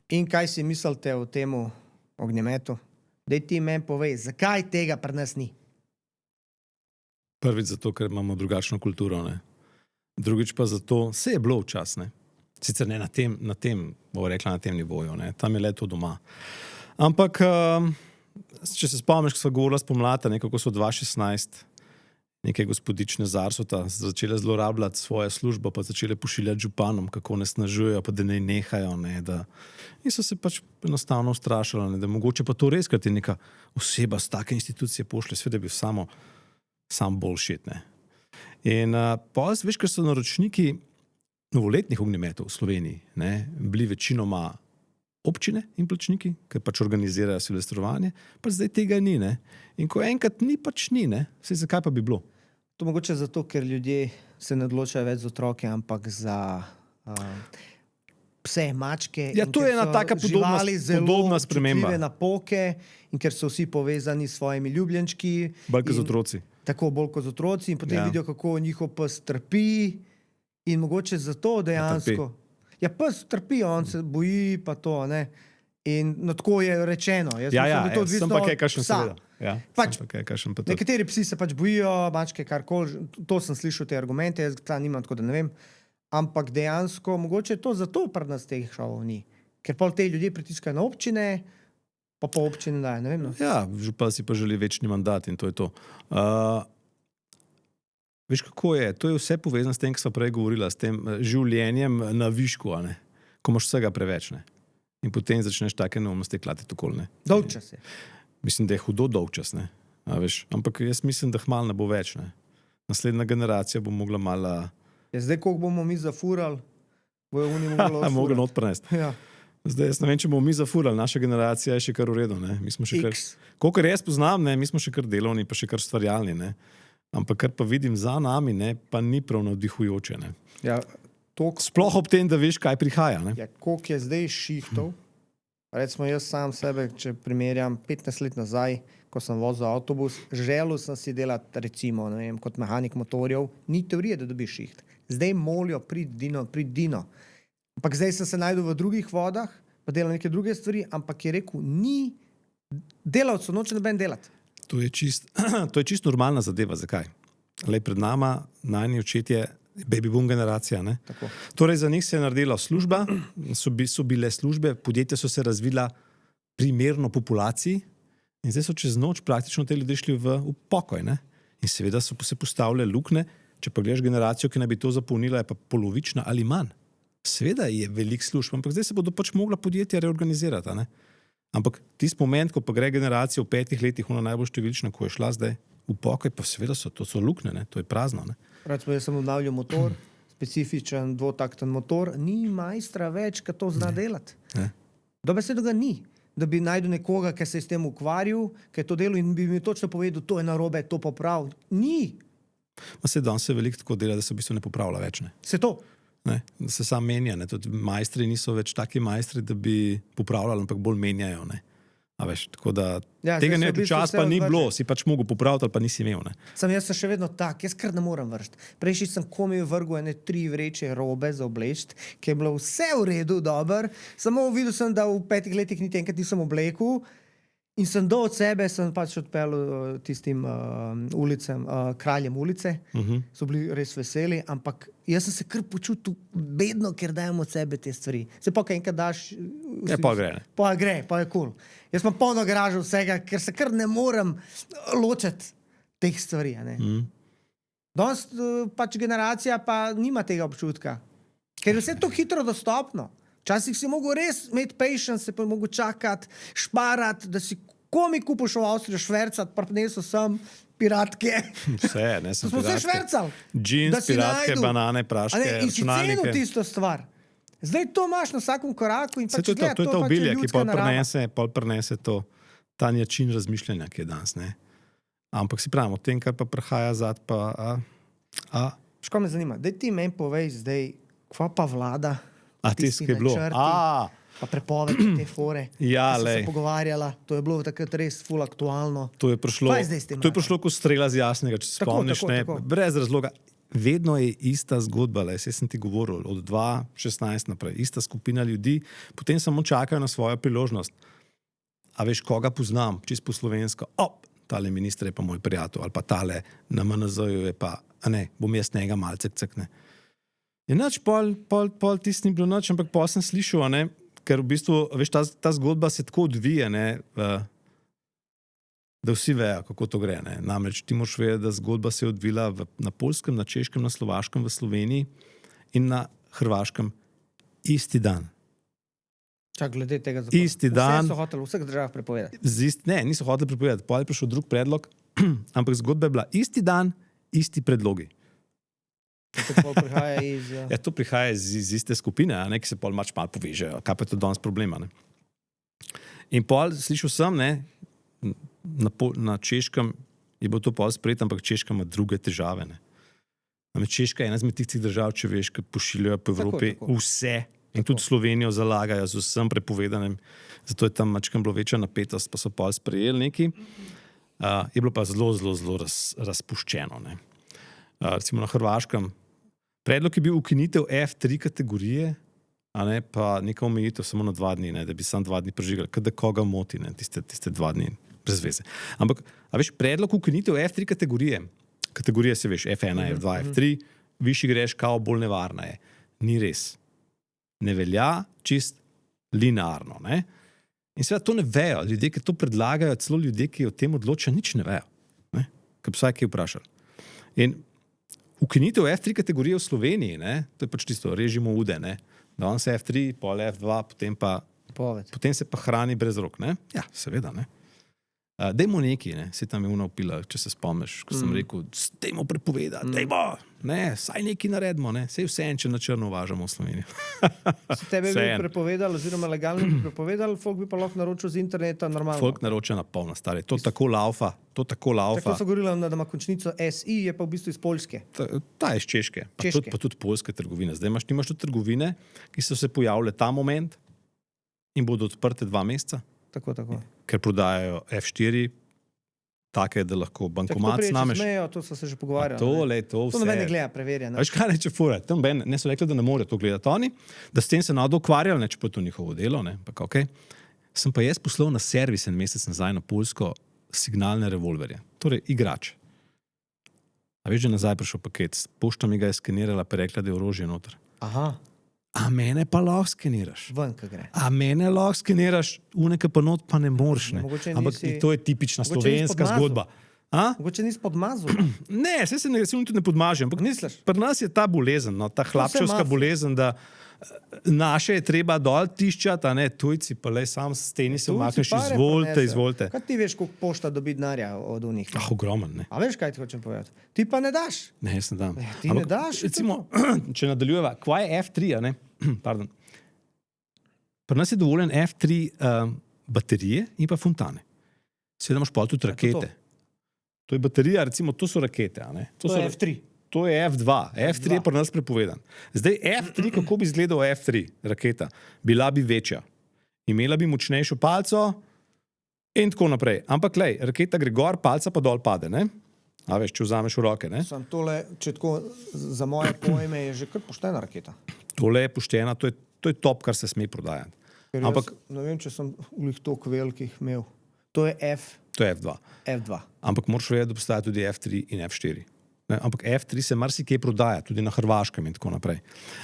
In kaj si mislite o temu ognjemetu? Daj ti meni povej, zakaj tega pri nas ni? Prvič zato, ker imamo drugačno kulturo. Ne? Drugič pa zato, vse je bilo včas. Ne? Sicer ne na tem, bomo rekla, na tem nivoju. Ne? Tam je le to doma. Ampak, če se spomniš, ko smo govorili spomlada, kako so 2016 neke gospodične Zarsota začele zlorabljati svojo službo, pa začele pošiljati županom, kako ne snažujejo, pa da ne nehajo. Ne, da... In so se pač enostavno ustrašali, ne, da mogoče pa to res, ker ti neka oseba z take institucije pošle, sve da bi sam bullshit. Ne. In veš, ker so naročniki novoletnih ognjemetov v Sloveniji bili večinoma občine in plačniki, ker pač organizirajo silvestrovanje, pa zdaj tega ni. Ne? In ko enkrat ni, pač ni. Saj zakaj pa bi bilo? To mogoče zato, ker ljudje se ne odločajo več za otroke, ampak za pse, mačke. Ja, to je ena taka podobna sprememba. Na poke in ker so vsi povezani s svojimi ljubljenčki. Bolj kot z otroci. Tako, bolj kot z otroci in potem vidijo, kako njihov pes trpi in mogoče zato dejansko... Ja, pes trpi, on se boji, pa to, ne. In tako je rečeno. Sem pa kaj kakšen seveda. Nekateri psi se pač bojijo, mačke karkoli, to sem slišal te argumente, jaz ta nimam, tako da ne vem. Ampak dejansko, mogoče je to zato pri nas teh šovov ni. Ker pol te ljudje pritiskajo na občine, pa občine daje, ne vem. No. Ja, župan si pa želi večni mandat in to je to. Veš, kako je? To je vse povezano s tem, ki smo prej govorila, s tem življenjem na višku, ko imaš vsega preveč. Ne? In potem začneš take neumnosti klatiti okoli. Dolgčas je. Mislim, da je hudo dolgčas. Ampak jaz mislim, da malo ne bo več. Ne? Naslednja generacija bo mogla malo... Ja, zdaj, koliko bomo mi zafurali, bojo oni mogli mogli not prenesti. Ja. Zdaj, jaz ne vem, če bomo mi zafurali, naša generacija je še kar v redu. Kolikor jaz poznam, mi smo še kar delovni, pa še kar stvarjalni. Ne? Ampak kar pa vidim za nami, pa ni prav navdihujoče. Ja, sploh ob tem, da veš, kaj prihaja. Ja, koliko je zdaj šihtov? Recimo jaz sam sebe, če primerjam 15 let nazaj, ko sem vozil avtobus, želel sem si delati recimo, ne vem, kot mehanik motorjev, ni teorije, da dobiš šiht. Zdaj molijo, prid Dino. Ampak zdaj sem se najdel v drugih vodah, pa delam neke druge stvari, ampak je rekel, ni delavcev, noče noben delati. To je čist normalna zadeva. Zakaj? Lej, pred nama, najni očetje, baby boom generacija. Torej, za njih se je naredila služba, so bile službe, podjetja so se razvila primerno populaciji in zdaj so čez noč praktično te ljudje šli v pokoj. Ne? In seveda so se postavile lukne, če pa gledaš generacijo, ki naj bi to zapolnila, je pa polovična ali manj. Seveda je velik služb, ampak zdaj se bodo pač mogla podjetja reorganizirati. Ne? Ampak tisti moment, ko pa gre generacija v 5 letih, ona najbolj številčna, ko je šla zdaj v pokoj, pa seveda to so lukne, ne? To je prazno. Ne? Recimo, jaz sem obnavljal motor, specifičen dvotakten motor, ni majstra več, ki to zna delati. Dobesedno ga ni. Da bi najdel nekoga, ki se je s tem ukvarjal, ki je to delal in bi mi točno povedal, to je narobe, to poprav. Ni. Se danes se veliko tako dela, da se v bistvu ne popravlja več. Ne? Se to. Ne, da se sam menja. Ne. Tudi majstri niso več taki majstri, da bi popravljali, ampak bolj menjajo. Ne. A veš, tako da tega ne čas pa ni bilo, si pač mogel popraviti ali pa nisi imel. Ne. Jaz sem še vedno tak, jaz kar ne morem vršiti. Prejši sem komi vrgel 3 vreče robe za oblečt, ki je bilo vse v redu, dober, samo videl sem, da v 5 letih niti enkrat nisem oblekel in sem do od sebe, sem pač odpeljal tistim ulicem, kraljem ulice, so bili res veseli, ampak jaz sem se kar počutil bedno, ker dajem od sebe te stvari. Se pa, kaj enkrat daš... pa gre. Pa je cool. Jaz imam polno garažo vsega, ker se kar ne morem ločiti teh stvari. Danes pač generacija pa nima tega občutka, ker je vse to hitro dostopno. Včasih si mogel res imeti patience, se pa mogel čakati, šparati, da si komi kupiš v Avstrijo švercati, pa prinesel sem piratke. Vse, ne sem smo vse švercali. Džins, piratke, banane, praške, računalnike. In si cenil tisto stvar. Zdaj to imaš na vsakem koraku in pač to je to obilje, ki pol prenese ta način razmišljanja, ki je danes. Ne? Ampak si pravim, o tem, kar pa prihaja zad, pa... Ško me zanima, daj ti meni povej zdaj, kva pa vlada, tisti, ki je bilo. Pa prepovedi te fore, ja, se pogovarjala, to je bilo takrat res ful aktualno. To je prišlo kot strela z jasnega, če se spomniš, brez razloga. vedno je ista zgodba, jaz sem ti govoril, od 2016 naprej, ista skupina ljudi, potem samo čakajo na svojo priložnost. A veš, koga poznam, čist po slovensko, tale minister je pa moj prijatelj, ali pa tale na MNZ-ju je pa, a ne, bom jaz njega malce cekne. In nič, pol tisti ni bilo nič, ampak pol sem slišal, a ne, ker v bistvu, veš, ta zgodba se tako odvija, ne, da vsi vejo, kako to gre. Ne. Namreč ti moraš vedeti, da zgodba se je odvila na Poljskem, na Češkem, na Slovaškem, v Sloveniji in na Hrvaškem isti dan. Čak, glede tega zakona. Isti dan. Vse so hoteli v vseh državah prepovedati. Ne, niso hoteli prepovedati. Potem je prišel drug predlog, ampak zgodba je bila isti dan, isti predlogi. To prihaja iz... To prihaja iz iste skupine, a ne, ki se pol malo povežejo. Kaj pa je to danes problema? Ne? In pol slišal sem, ne, na Češkem je bilo to pol sprejet, ampak Češka ima druge težave. Ne. Češka je ena izmed tistih držav, če veš, ki pošiljajo po Evropi vse in tudi Slovenijo zalagajo z vsem prepovedanim, zato je tam mačkam bilo večja napetost, pa so pol sprejeli neki. Je bilo pa zelo razpuščeno. Ne. Recimo na Hrvaškem predlog je bil ukinitev F3 kategorije, a ne, pa neka omejitev samo na 2 dni, ne, da bi sam 2 dni prežigali, kada koga moti, ne, tiste 2 dni brez veze. Ampak, a veš, predlog ukinitev F3 kategorije se veš, F1, F2, F3, višji greš, kao bolj nevarna je. Ni res. Ne velja čist linearno, ne. In seveda to ne vejo. Ljudje, ki to predlagajo, celo ljudje, ki o tem odločajo, nič ne vejo. Ne? Kaj bi vsaj kaj vprašali. In ukinitev F3 kategorije v Sloveniji, ne, to je pač tisto, režimo ude, ne. Danes je F3, pol F2, potem se pa hrani brez rok. Ne? Ja, seveda. Ne? Dajmo neki, ne? Se tam je upila, če se spomniš, ko sem rekel, dajmo prepovedati, dajmo, ne, saj neki naredimo, ne? Sej vse če na črno uvažamo v Sloveniji. Se tebe bi prepovedali, oziroma legalno bi prepovedali, folk bi pa lahko naročil z interneta normalno. Folk naroča na polno, stari. To tako laufa. Tako so govorili, da ima končnico SI, je pa v bistvu iz Poljske. Ta je iz Češke. Pa tudi poljske trgovine. Zdaj imaš tudi trgovine, ki so se pojavile ta moment in bodo odprte 2 meseca. Tako. Ker prodajajo F4, take, da lahko bankomat snameš. To so se že pogovarjali. To vse. To noben ne gleda, preverja. Veš kaj neče fura? Tam ne so rekli, da ne morejo to gledati oni, da s tem se nado ukvarjali, ne, če pa to njihovo delo. Ne, pa okay. Sem pa jaz poslal na servis en mesec nazaj na Poljsko signalne revolverje. Torej, igrač. A veš, že nazaj prišel paket. Pošta mi ga je skenirala, pa rekla, da je orožje noter. Aha. A mene pa lahko skeniraš. Ven, kaj gre. A mene lahko skeniraš, uneka pa not pa ne moreš. Ne. Ampak to je tipična slovenska zgodba. Mogoče nisi podmazal? Ne, se tudi ne podmažem. Ampak misliš? Pri nas je ta bolezen, no, ta hlapčevska bolezen, da naše je treba dol tiščati, a ne tujci, pa le sam s teni se umakneš, izvolite. Kaj ti veš, koliko pošta dobi denarja od unih? Ogromen, ne. A veš, kaj ti hočem povedati? Ti pa ne daš? Ne, jaz ne dam. Ti ne daš? Recimo, če nadaljujeva, kva je F3, a ne? Pardon. Pri nas je dovoljen F3 baterije in pa fontane. Seveda imaš pa tudi rakete. To je baterija, recimo, to so rakete, a ne? To je F3. To je F2. F3 je pri nas prepovedan. Zdaj F3, kako bi izgledal F3 raketa? Bila bi večja. Imela bi močnejšo palco in tako naprej. Ampak lej, raketa gre gor, palca pa dol pade, ne? A veš, če vzameš v roke, ne? Sam tole, če tako za moje pojme, je že kar poštena raketa. Tole je poštena, to je top, kar se sme prodajati. Ampak ne vem, če sem v njih toliko velikih imel. To je F2. Ampak moraš vedeti, da obstaja tudi F3 in F4. Ne, ampak F3 se marsikje prodaja, tudi na Hrvaškem in tako naprej.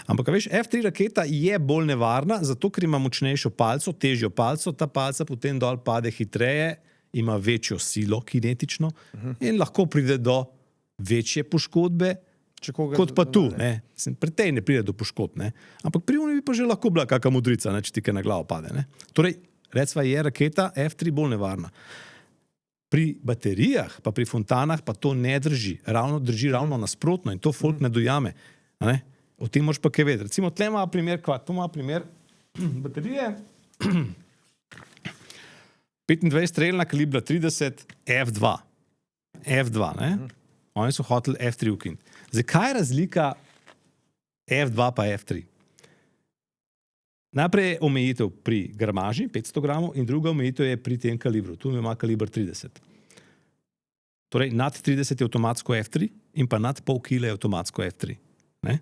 Ampak veš, F3 raketa je bolj nevarna, zato ker ima močnejšo palco, težjo palco, ta palca potem dol pade hitreje, ima večjo silo kinetično in lahko pride do večje poškodbe, kot pa tu. Ne. Pri tej ne pride do poškodb, ne. Ampak pri uni bi pa že lahko bila kakšna modrica, ne, če ti kaj na glavo pade. Ne. Torej, recimo je raketa F3 bolj nevarna. Pri baterijah, pa pri fontanah pa to ne drži. Drži ravno nasprotno in to folk ne dojame. Ne? O tem moraš pa kaj vedeti. Recimo, tle ima primer, tu ima primer baterije. 25 strelna kalibra 30 F2. F2, ne? Oni so hoteli F3 ukiniti. Zdaj, kaj je razlika F2 pa F3? Najprej je omejitev pri gramaži, 500 gramov, in druga omejitev je pri tem kalibru. Tu ima kaliber 30. Torej, nad 30 je avtomatsko F3 in pa nad pol kila je avtomatsko F3. Ne?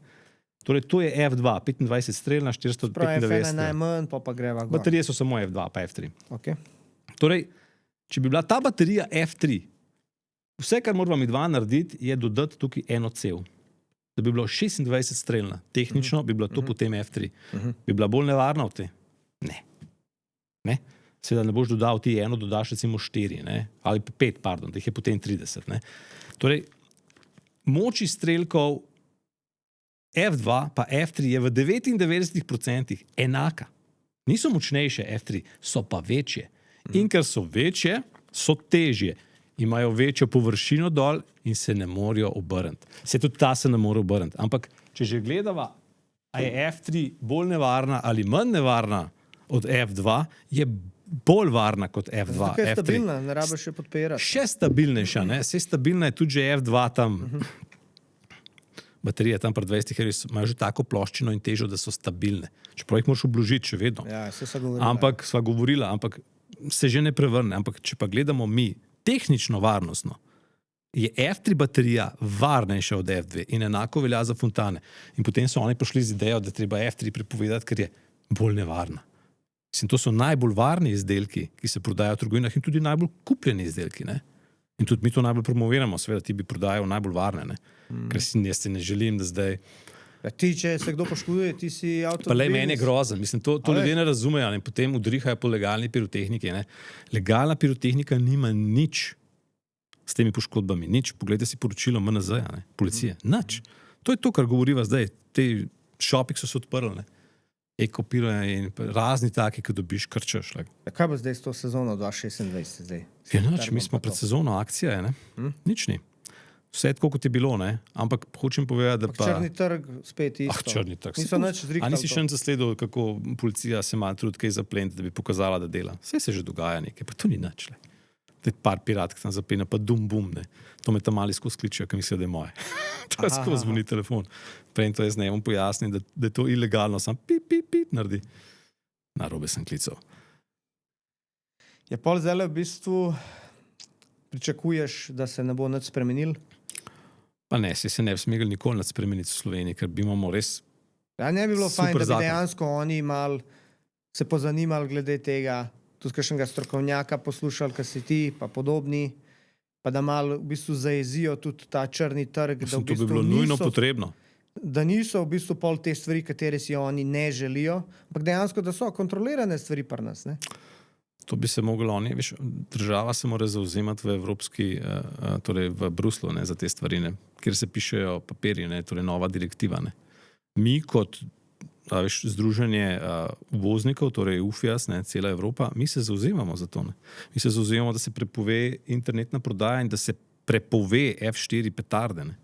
Torej, to je F2, 25 strelna, 495. Prav F1 je najmanj, pa greva gor. Baterije so samo F2 pa F3. Okay. Torej, če bi bila ta baterija F3, vse, kar moramo mi dva narediti, je dodati tukaj eno cev. Da bi bilo 26 strelna. Tehnično bi bilo to potem F3. Bi bila bolj nevarna od te? Ne. Seveda ne boš dodal ti eno, dodaš recimo 4, ne? Ali 5, pardon, da jih je potem 30. Ne? Torej, moč izstrelkov F2 pa F3 je v 99% enaka. Niso močnejše F3, so pa večje. In ker so večje, so težje. Imajo večjo površino dol in se ne morejo obrniti. Se tudi ta se ne more obrniti. Ampak, če že gledava, a je F3 bolj nevarna ali manj nevarna od F2, je bolj varna kot F2. Zato je F3. stabilna, ne rabiš še podpirati. Še stabilnejša, ne? Vse stabilna je tudi že F2 tam. Baterije tam pri 20 Hz imajo že tako ploščino in težo, da so stabilne. Čeprav jih moraš obložiti še vedno. Ja, sva govorila. Ampak sva govorila, ampak se že ne prevrne. Ampak če pa gledamo mi tehnično varnostno, je F3 baterija varnejša od F2 in enako velja za fontane. In potem so oni prišli z idejo, da treba F3 prepovedati, ker je bolj nevarna. Mislim, to so najbolj varni izdelki, ki se prodajajo v trgovinah in tudi najbolj kupljeni izdelki. Ne? In tudi mi to najbolj promoviramo, seveda ti bi prodajal najbolj varne. Ne? Ker jaz si ne želim, da zdaj... Ja, ti, če se kdo poškoduje, ti si avto. Pa le meni je grozen. Mislim, to ljudje ne razumejo in potem udrihajo po legalni pirotehniki. Ne? Legalna pirotehnika nima nič s temi poškodbami. Nič. Poglejte si poročilo MNZ-ja, policije. Nič. To je to, kar govoriva zdaj. Te šopik so se odprli. Ne? Ekopiranje in razni taki, ki dobiš, krčeš. Ja, kaj bo zdaj s to sezono 2026? Zdaj? Ja, nič. Mi smo pred sezono, akcija je. Nič ni. Vse je tako, kot je bilo, ne? Ampak hočem povedati, da pa... Črni trg spet isto. Črni trg. Niso nič zrihtali. A nisi še zasledil, kako policija se malo trudi kaj zapleniti, da bi pokazala, da dela? Vse se že dogaja nekaj, pa to ni nič. To je par piratk tam zapene, pa dum-bum, ne? To me tam mali skozi kličejo, ker mislijo, da je moje. To je skozi zvoni telefon. Prej to je z njim pojasnil, da je to ilegalno, sam pip naredi. Narobe sem klical. Je pol zdaj v bistvu pričakuješ, da se ne bo nič spremenil? Pa ne, se ne bi smeli nikoli nad spremeniti v Sloveniji, ker bi imamo res... Ja, ne bi bilo fajn, da bi zakon. dejansko oni se pozanimali glede tega, tudi kakšnega strokovnjaka poslušali, kar si ti, pa podobni, pa da malo v bistvu zajezijo tudi ta črni trg. Mislim, to bi bilo nujno potrebno. Da niso v bistvu pol te stvari, katere si oni ne želijo, ampak dejansko, da so kontrolirane stvari pri nas. Ne? To bi se moglo oni, veš, država se mora zauzemati v evropski, torej v Bruslu, ne, za te stvari, ne, kjer se pišejo papirji, ne, torej nova direktiva. Ne. Mi kot združenje uvoznikov, torej UFIAS, ne, cela Evropa, mi se zauzemamo za to. Ne. Mi se zauzemamo, da se prepove internetna prodaja in da se prepove F4 petarde. Ne.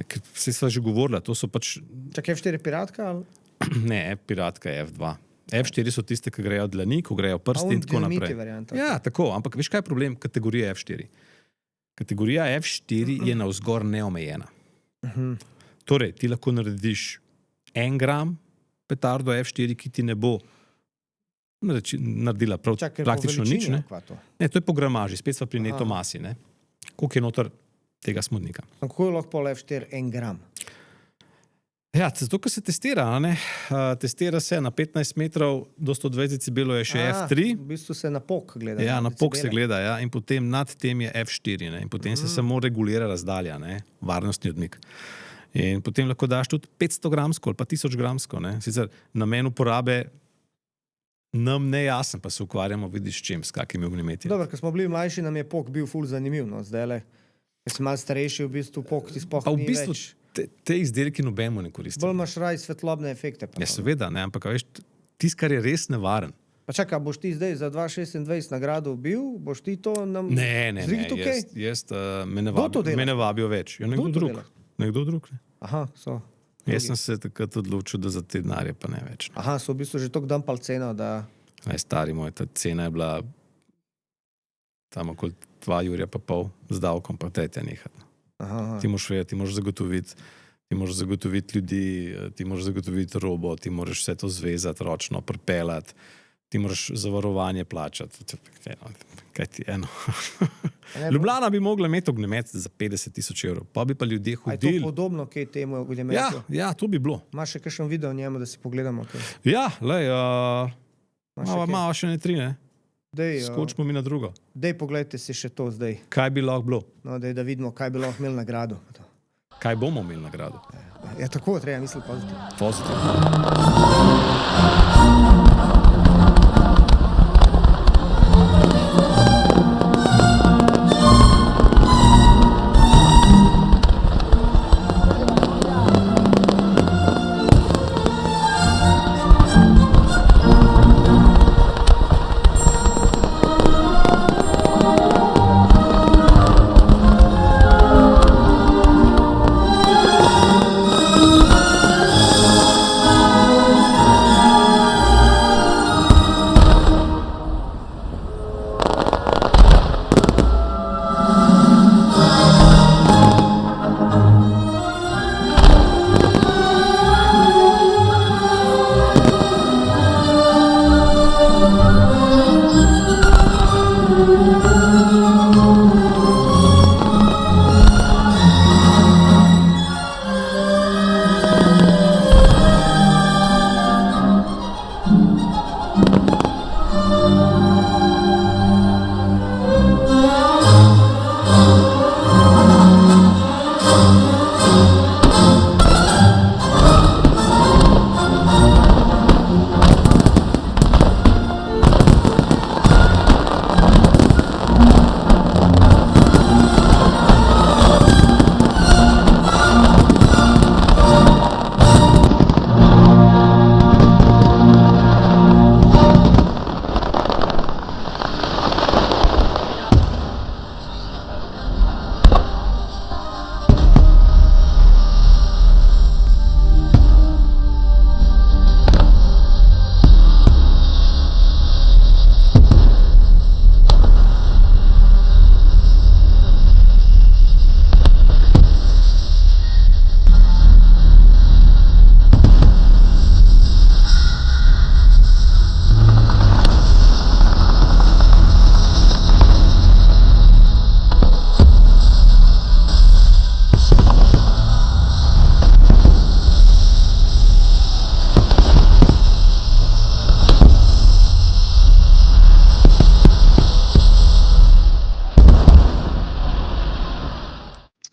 Ker vse sva že govorila, to so pač... Čak F4 piratka? Ali? Ne, piratka je F2. F4 so tiste, ki grejo dlani, ko grejo prsti in tako naprej. Varianta. Ja, tako, ampak veš, kaj je problem kategorije F4? Kategorija F4 je navzgor neomejena. Torej, ti lahko narediš 1 gram petardo F4, ki ti ne bo naredila praktično nič. Ne? Ne, to je po gramaži, spet sva pri neto masi. Ne? Koliko je noter tega smodnika? Kako je lahko pol F4 1 gram? Ja, zato, ker se testira, ne? Testira se na 15 metrov, do 120 decibelov je še F3. V bistvu se na pok gleda. Ja, na pok se gleda, ja, in potem nad tem je F4, ne? In potem se samo regulira razdalja, ne? Varnostni odmik. In potem lahko daš tudi 500 gramsko ali pa 1000 gramsko. Ne? Sicer namen uporabe nam ne jasen, pa se ukvarjamo, vidiš, čem, s kakimi ognjemeti. Dobro, ko smo bili mlajši, nam je pok bil ful zanimiv, no, zdajle, ker si malo starejši, v bistvu pok ti sploh ni več. Te izdelki nobeno ne koristijo. Bolj imaš raj svetlobne efekte. Ja, seveda, ne, ampak veš, tist, kar je res nevaren. Pa čakaj, boš ti zdaj za 2026 nagrado bil? Boš ti to nam zrihtal kaj? Jaz me ne vabijo več. Ja, nekdo drug. Nekdo drug, ne. Aha, so. Jaz sem se takrat odločil, da za te denarje pa ne več. Ne. Aha, so v bistvu že toliko dampal ceno, da... Stari moj, ta cena je bila tam okoli 2,5 jurja z davkom, pa dajte nehati. Ti moraš vedeti, ti moraš zagotoviti ljudi, ti moraš zagotoviti robo, ti moraš vse to zvezati, ročno, pripeljati. ti moraš zavarovanje plačati. Kaj ti eno? Ljubljana bi mogla imeti ognjemet za 50,000 evrov, pa bi pa ljudje A je to hodili. podobno, kaj temu ognjemetu? Ja, to bi bilo. Imaš še kakšen video o njemu, da si pogledamo? Okay. Ja, lej, Imaš še kaj? malo še ne 3, ne? Dej, Skočimo mi na drugo. dej pogledajte si še to zdaj. Kaj bi lahko bilo? No, dej, da vidimo, kaj bi lahko imeli nagrado. Kaj bomo imeli nagrado? Ja, tako treba misliti pozitivno. Pozitivno.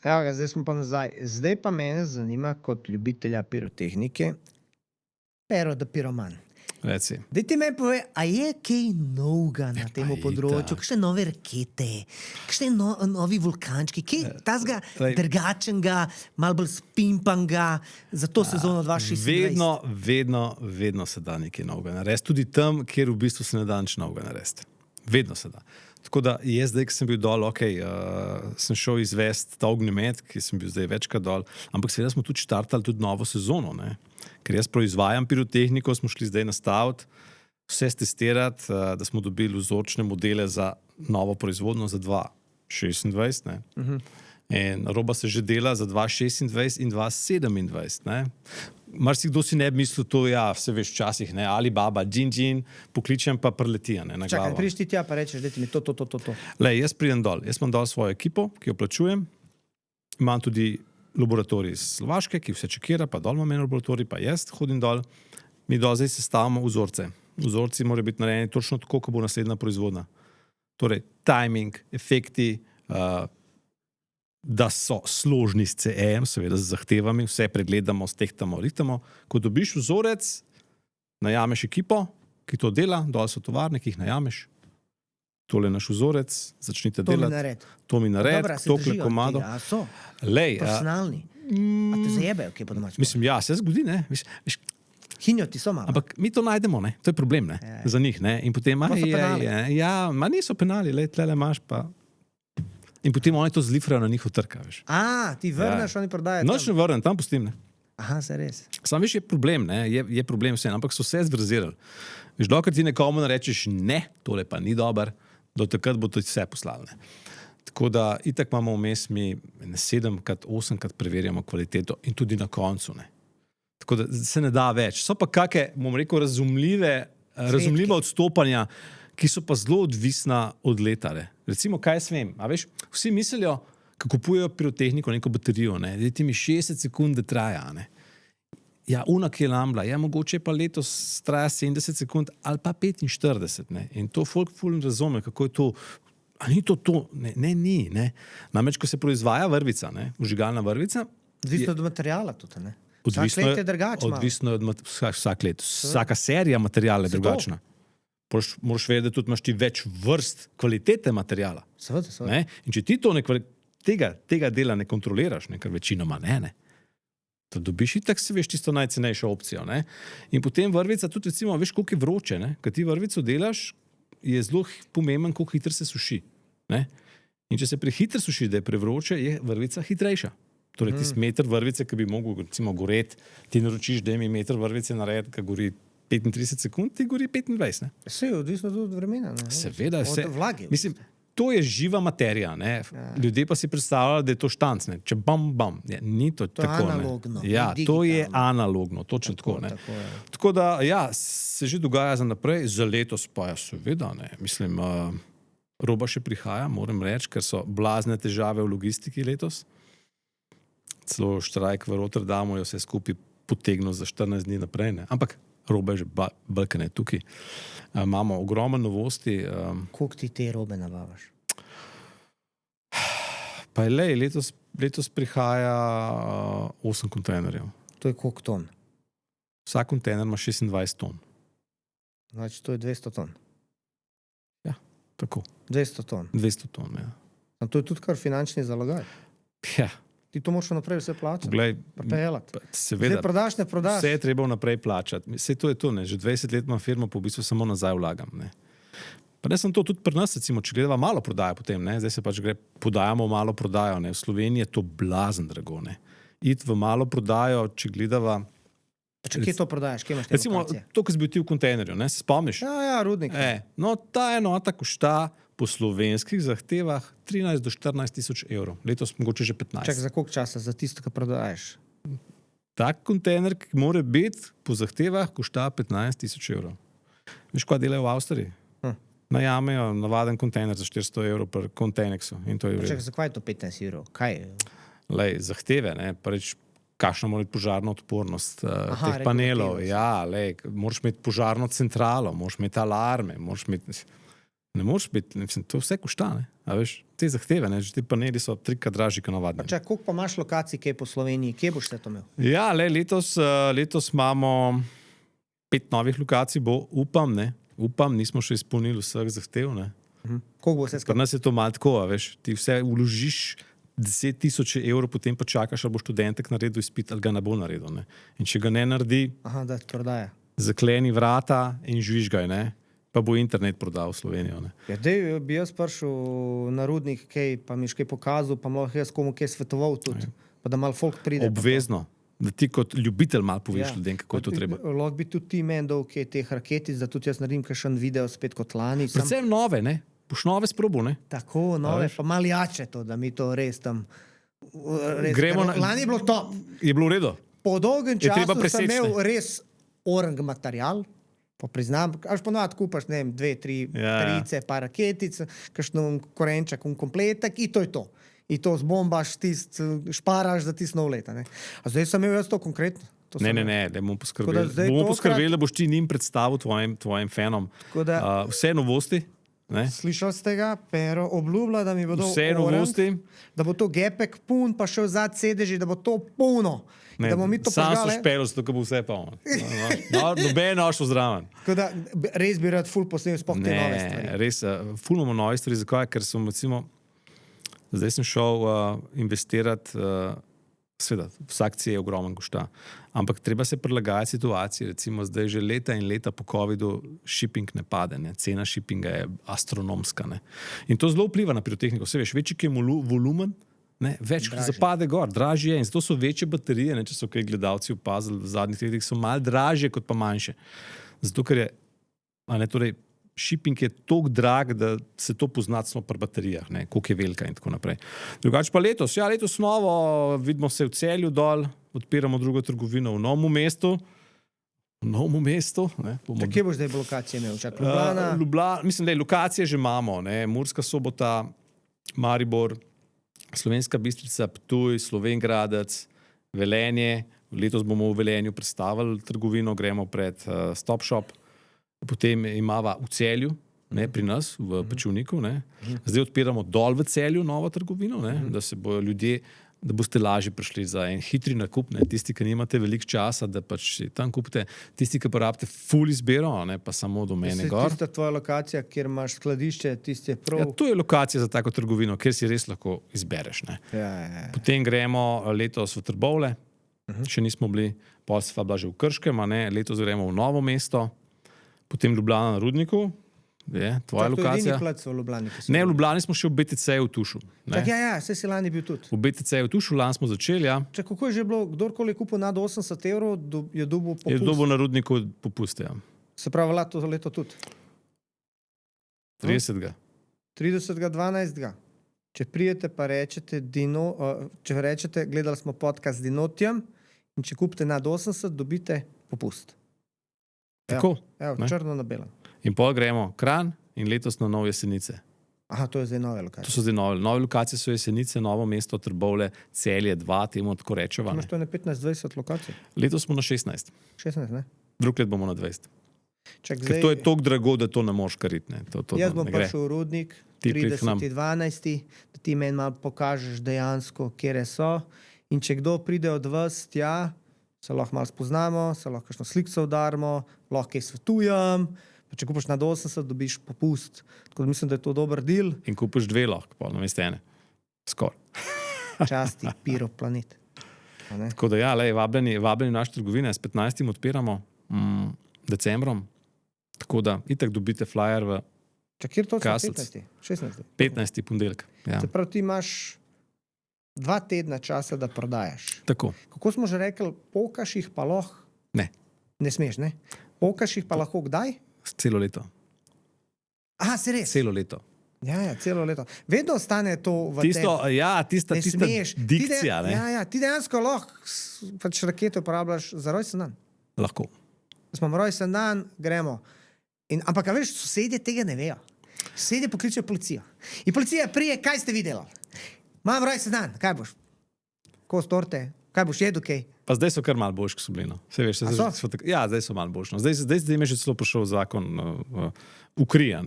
Evo ga, zdaj smo pa nazaj. Zdaj pa mene zanima kot ljubitelja pirotehnike, Pero da piroman. Reci. Daj ti meni pove, a je kaj novega na tem pa področju, itak. kakšne nove rakete, kakšne novi vulkančki, kaj tazga Glej. drugačnega, malo bolj spimpanga za to sezono 2026? Vedno se da nekaj novega narediti. Tudi tam, kjer v bistvu se ne da nič novega narediti. Vedno se da. Tako da jaz zdaj, ko sem bil dol, sem šel izvesti ta ognjemet, ki sem bil zdaj večkrat dol, ampak seveda smo tudi štartali tudi novo sezono, ne? Ker jaz proizvajam pirotehniko, smo šli zdaj nastaviti, vse testirati, da smo dobili vzorčne modele za novo proizvodnjo za 2026, ne? In roba se že dela za 2026 in 2027, ne? Marsikdo si ne bi mislil to, ja, vse veš včasih, ne, Alibaba, džin, pokličem pa preleti, ne, na Čakaj, glavo. prideš ti tja pa rečeš, da ti mi to. Lej, jaz pridem dol, jaz imam dol svojo ekipo, ki jo plačujem, imam tudi laboratorij iz Slovaške, ki vse čekira, pa dol imam en laboratorij, pa jaz hodim dol, mi dol zdaj sestavimo vzorce. Vzorci morajo biti narejeni točno tako, ko bo naslednja proizvodnja. Torej, timing, efekti, da so složni s CEM, seveda z zahtevami, vse pregledamo, stehtamo, rihtamo. Ko dobiš vzorec, najameš ekipo, ki to dela, dol so tovarne, ki jih najameš, tole naš vzorec, začnite To mi delati. naredi. To mi naredi, Dobra, se tokle držijo komado. tega, a so Lej, profesionalni. A te zajebejo, kje po domač? mislim, ja, se zgodi, ne? Veš, Hinjoti so malo. ampak mi to najdemo, ne? To je problem, ne? Ja. Za njih, ne? In potem, To so penali. ja, ma niso penali, lej, tlele imaš pa. In potem oni to zlifrajo na njihov trg, veš. A, ti vrneš, oni prodajajo. Noč ne vrnem, tam pustim, ne? Aha, se res. Sam veš, je problem, ne? Je problem vse, ampak so vse zvrzirali. Veš, dokler ti nekomu ne rečeš ne, tole pa ni dober, do takrat bo to vse poslali, ne? Tako da itak imamo vmes mi 7-krat, 8-krat preverjamo kvaliteto in tudi na koncu, ne? Tako da se ne da več. So pa kakšne, bom rekel, razumljive razumljiva odstopanja, ki so pa zelo odvisna od leta. Ne. Recimo, kaj jaz vem, a veš, vsi mislijo, ko kupujejo pirotehniko, neko baterijo, ne, da ti mi 60 sekund traja, ne. Ja, una, ki je lambla, ja, mogoče pa letos traja 70 sekund ali pa 45, ne. In to folk ful razume, kako je to, a ni to, ne, ni, ne. Namreč, ko se proizvaja vrvica, ne, vžigalna vrvica, Odvisno od materijala tudi, ne? Vsak let je drugače. Odvisno je od vsak let. Vsaka serija materijala je drugačna. Moraš vedeti, da tudi imaš ti več vrst kvalitete materijala. Seveda. Ne? In če ti to tega dela ne kontroliraš, ne, ker večinoma ne, to dobiš itak, se veš tisto najcenejšo opcijo. Ne? In potem vrvica tudi, recimo, veš, koliko je vroče. Ne? Kad ti vrvico delaš, je zelo pomemben, koliko hitro se suši. Ne? In če se prehitro suši, da je prevroče, je vrvica hitrejša. Torej, tisti meter vrvice, ki bi mogel, recimo, goreti, ti naročiš, da mi meter vrvice naredi, ki gori 35 sekund, ti gori 25. Ne? Vse je odvisno tudi od vremena. Ne? Seveda, od vlage. Mislim, to je živa materija. Ne? Ja. Ljudje pa si predstavljajo, da je to štanc. Ne? Če bam, ja, ni to tako. Analogno. Ne? Ja, to je analogno, točno tako. Tako da, ja, se že dogaja za naprej, za letos pa ja, seveda. Ne? Mislim, roba še prihaja, moram reči, ker so blazne težave v logistiki letos. Celo štrajk v Rotterdamu je vse skupaj potegnil za 14 dni naprej. Ne? Ampak roba je že balkane tukaj. Imamo ogromno novosti. Koliko ti te robe nabavaš? Pa je letos prihaja 8 kontejnerjev. To je koliko ton? Vsak kontejner ima 26 ton. Znači, to je 200 ton. Ja, tako. 200 ton. 200 ton, ja. A to je tudi kar finančni zalogaj. Ja. Ti to moraš naprej vse plačati. Glej, seveda, prodaš, ne prodaš. Vse je treba naprej plačati. Vse to je to, ne. Že 20 let imam firmo, pa v bistvu samo nazaj vlagam. Ne. Pa ne sem to tudi pri nas, recimo, če gledava malo prodajo potem, ne. Zdaj se pač podajamo malo prodajo. Ne. V Sloveniji je to blazen drago. Ne. Iti v malo prodajo, če gledava... Če kje to prodajaš? Kje imaš te recimo, lokacije? To, ki si bil ti v kontejnerju, ne, se spomniš? Ja, Rudnik. No, ta enota košta po slovenskih zahtevah 13 do 14 tisoč evrov. Letos mogoče že 15. Čak, za koliko časa? Za tisto, ki prodajaš? Tak kontejner, ki mora biti po zahtevah, košta 15 tisoč evrov. Veš, kaj delajo v Avstriji? Najamejo navaden kontejner za 400 evrov per kontejneksu. In to je Čak, zakaj je to 15 evrov? Kaj je? Lej, zahteve, ne, pa reč, kakšna mora biti požarna odpornost teh panelov. Ja, lej, moraš imeti požarno centralo, moraš imeti alarme, moraš imeti... Ne moreš biti, to vse košta, ne? A veš, te zahteve, ne? Že te paneli so 3-krat dražji, kot navadni. Čak, koliko pa imaš lokacij, kje po Sloveniji? Kje boš se to imel? Ja, letos imamo 5 novih lokacij, upam, nismo še izpolnili vseh zahtev, ne? Koliko bo vse skupaj? Pri nas je to malo tako, a veš, ti vse vložiš 10 tisoč evrov, potem pa čakaš, ali bo študentek naredil izpit, ali ga ne bo naredil, ne? In če ga ne naredi, da prodaja. Zakleni vrata in žvižgaj, ne? Pa bo internet prodal v Slovenijo. Ne? Ja, dej bi jaz prišel na Rudnik, pa mi še kaj pokazal, pa malo jaz komu kaj svetoval tudi, pa da malo folk pride. Obvezno, da ti kot ljubitelj malo poveš ljudem, kako je to treba. Lahko bi tudi ti meni dal kaj teh raketic, da tudi jaz naredim kakšen video spet kot lani. Predvsem nove, ne? Boš nove sprobil, ne? Tako, nove, pa malo jače to, da mi to res tam... Lani je bilo top. Je bilo v redu? Po dolgem času sem imel res orang material, pa priznam, až ponovadi kupaš, ne vem, 2-3 perice, pa raketic, kakšno korenčak, kompletek, in to je to. In to zbombaš, šparaš za tist nov leta. Ne? A zdaj sem imel jaz to konkretno? Ne, bomo poskrbeli, da boš ti njim predstavil tvojim fanom. Vse novosti. Ne? Slišal ste ga, Pero obljublja, da mi bodo vse novosti, da bo to gepek pun, pa še vzad sedeži, da bo to polno. Ne, sam so špelo, zato bo vse polno. Noben našel zraven. Res bi rad ful posnel spoh te nove stvari. Res, ful imamo nove stvari. Zakaj? Ker sem, recimo, zdaj sem šel investirati, seveda, vsak cije je ogromen košta, ampak treba se prilagajati situaciji. Recimo, zdaj že leta in leta po covidu shipping ne pade, ne? Cena shippinga je astronomska. Ne? In to zelo vpliva na pirotehniko. Vse veš, večji je volumen, ne, več zapade gor, dražje je in zato so večje baterije, ne, če so kaj gledalci opazili v zadnjih letih, so malo dražje kot pa manjše. Zato, ker je, torej, shipping je toliko drag, da se to pozna samo pri baterijah, ne, koliko je velika in tako naprej. Drugače pa letos novo, vidimo se v Celju dol, odpiramo drugo trgovino v Novem mestu, v Novem mestu. Kje boš zdaj lokacije imel? Čak, Ljubljana? Ljubljana, mislim, da lokacije že imamo. Ne? Murska Sobota, Maribor, Slovenska Bistrica, Ptuj, Slovengradec, Velenje. Letos bomo v Velenju predstavili trgovino, gremo pred Stop Shop. Potem imamo v Celju, ne, pri nas, v Pečovniku. Ne. Zdaj odpiramo dol v Celju novo trgovino, ne, da se bojo ljudje, da boste lažje prišli za en hitri nakup. Ne. Tisti, ki nimate veliko časa, da pač tam kupite, tisti, ki pa rabite ful izbiro, ne, pa samo do mene gor. Tista tvoja lokacija, kjer imaš skladišče, tisti je prav. Ja, to je lokacija za tako trgovino, kjer si res lahko izbereš. Ne. Ja. Potem gremo letos v Trbovlje, še nismo bili, pol se pa bila že v Krškem, a ne, letos gremo v Novo mesto, potem Ljubljana na Rudniku, je tvoja lokacija. V Ljubljani, ne, v Ljubljani smo še v BTC-ju v Tušu. Tak, ja, vse si lani bil tudi. V BTC-ju v Tušu, lani smo začeli, ja. Čak, kako je že bilo, kdorkoli je kupil nad 80 €, je dobil popust? Je dobil na Rudniku popust, ja. Se pravi, to leto tudi? 30. 30.12. Če prijete pa rečete, če rečete, gledali smo podcast z Dinotijem in če kupite nad 80, dobite popust. Tako. Evo, črno na belem. In pol gremo Kranj in letos na Nove Jesenice. Aha, to je zdaj nove lokacije. To so zdaj nove lokacije, so Jesenice, Novo mesto, Trbovlje, Celje, 2, temu tako rečeva. Imaš to na 15-20 lokacij? Letos smo na 16. 16, ne? Drug let bomo na 20. Čak, Ker to je toliko drago, da to ne moš kariti. Jaz bom prišel v Rudnik 30.12., da ti meni malo pokažeš dejansko, kje so. In če kdo pride od vas tja, se lahko malo spoznamo, se lahko kakšno sliko udarimo, lahko kaj svetujem. Pa če kupiš nad 80, dobiš popust. Tako da mislim, da je to dober deal. In kupiš 2 lahko, pa namesto ene. Skor. Časti, Piroplanet. Tako da ja, vabljeni v naš trgovine, s 15. odpiramo decembrom. Tako da itak dobite flyer v Čakaj, to je 15. 15. ponedeljek. Ja. Se pravi, ti imaš 2 tedna časa, da prodajaš. Tako. Kako smo že rekli, pokaš jih pa lahko? Ne. Ne smeš, ne? Pokaš jih pa lahko kdaj? Celo leto. Aha, se res? Celo leto. Ja, celo leto. Vedno ostane to v tisto, tebi. ja, tista dikcija. Ti dejansko lahko pač raketo uporabljaš za rojsten dan. Lahko. Smo rojsten dan, gremo. Ampak, veš, sosedje tega ne vejo. Sosedje pokličejo policijo. In policija prije, kaj ste videli? Imam rojsten dan, kaj boš? Kos torte, kaj boš jedel, kaj? Pa zdaj so kar malo boljši, so bili. No. Veš, ja, zdaj so malo boljši. No. Zdaj je že celo prišel zakon ukrija,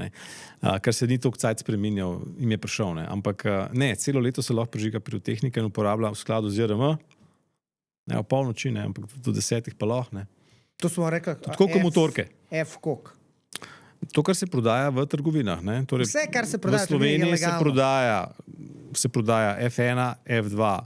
kar se ni toliko cajt spreminjal, jim je prišel. Ne. Ampak ne, celo leto se lahko prižiga pirotehnika in uporablja v skladu z JRM. Ne, v polnoči, ne, ampak do 10 pa lahko. To smo rekli. Tako kot motorke. F-kok. To, kar se prodaja v trgovinah. Torej, vse, kar se prodaja v Sloveniji se prodaja F1, F2,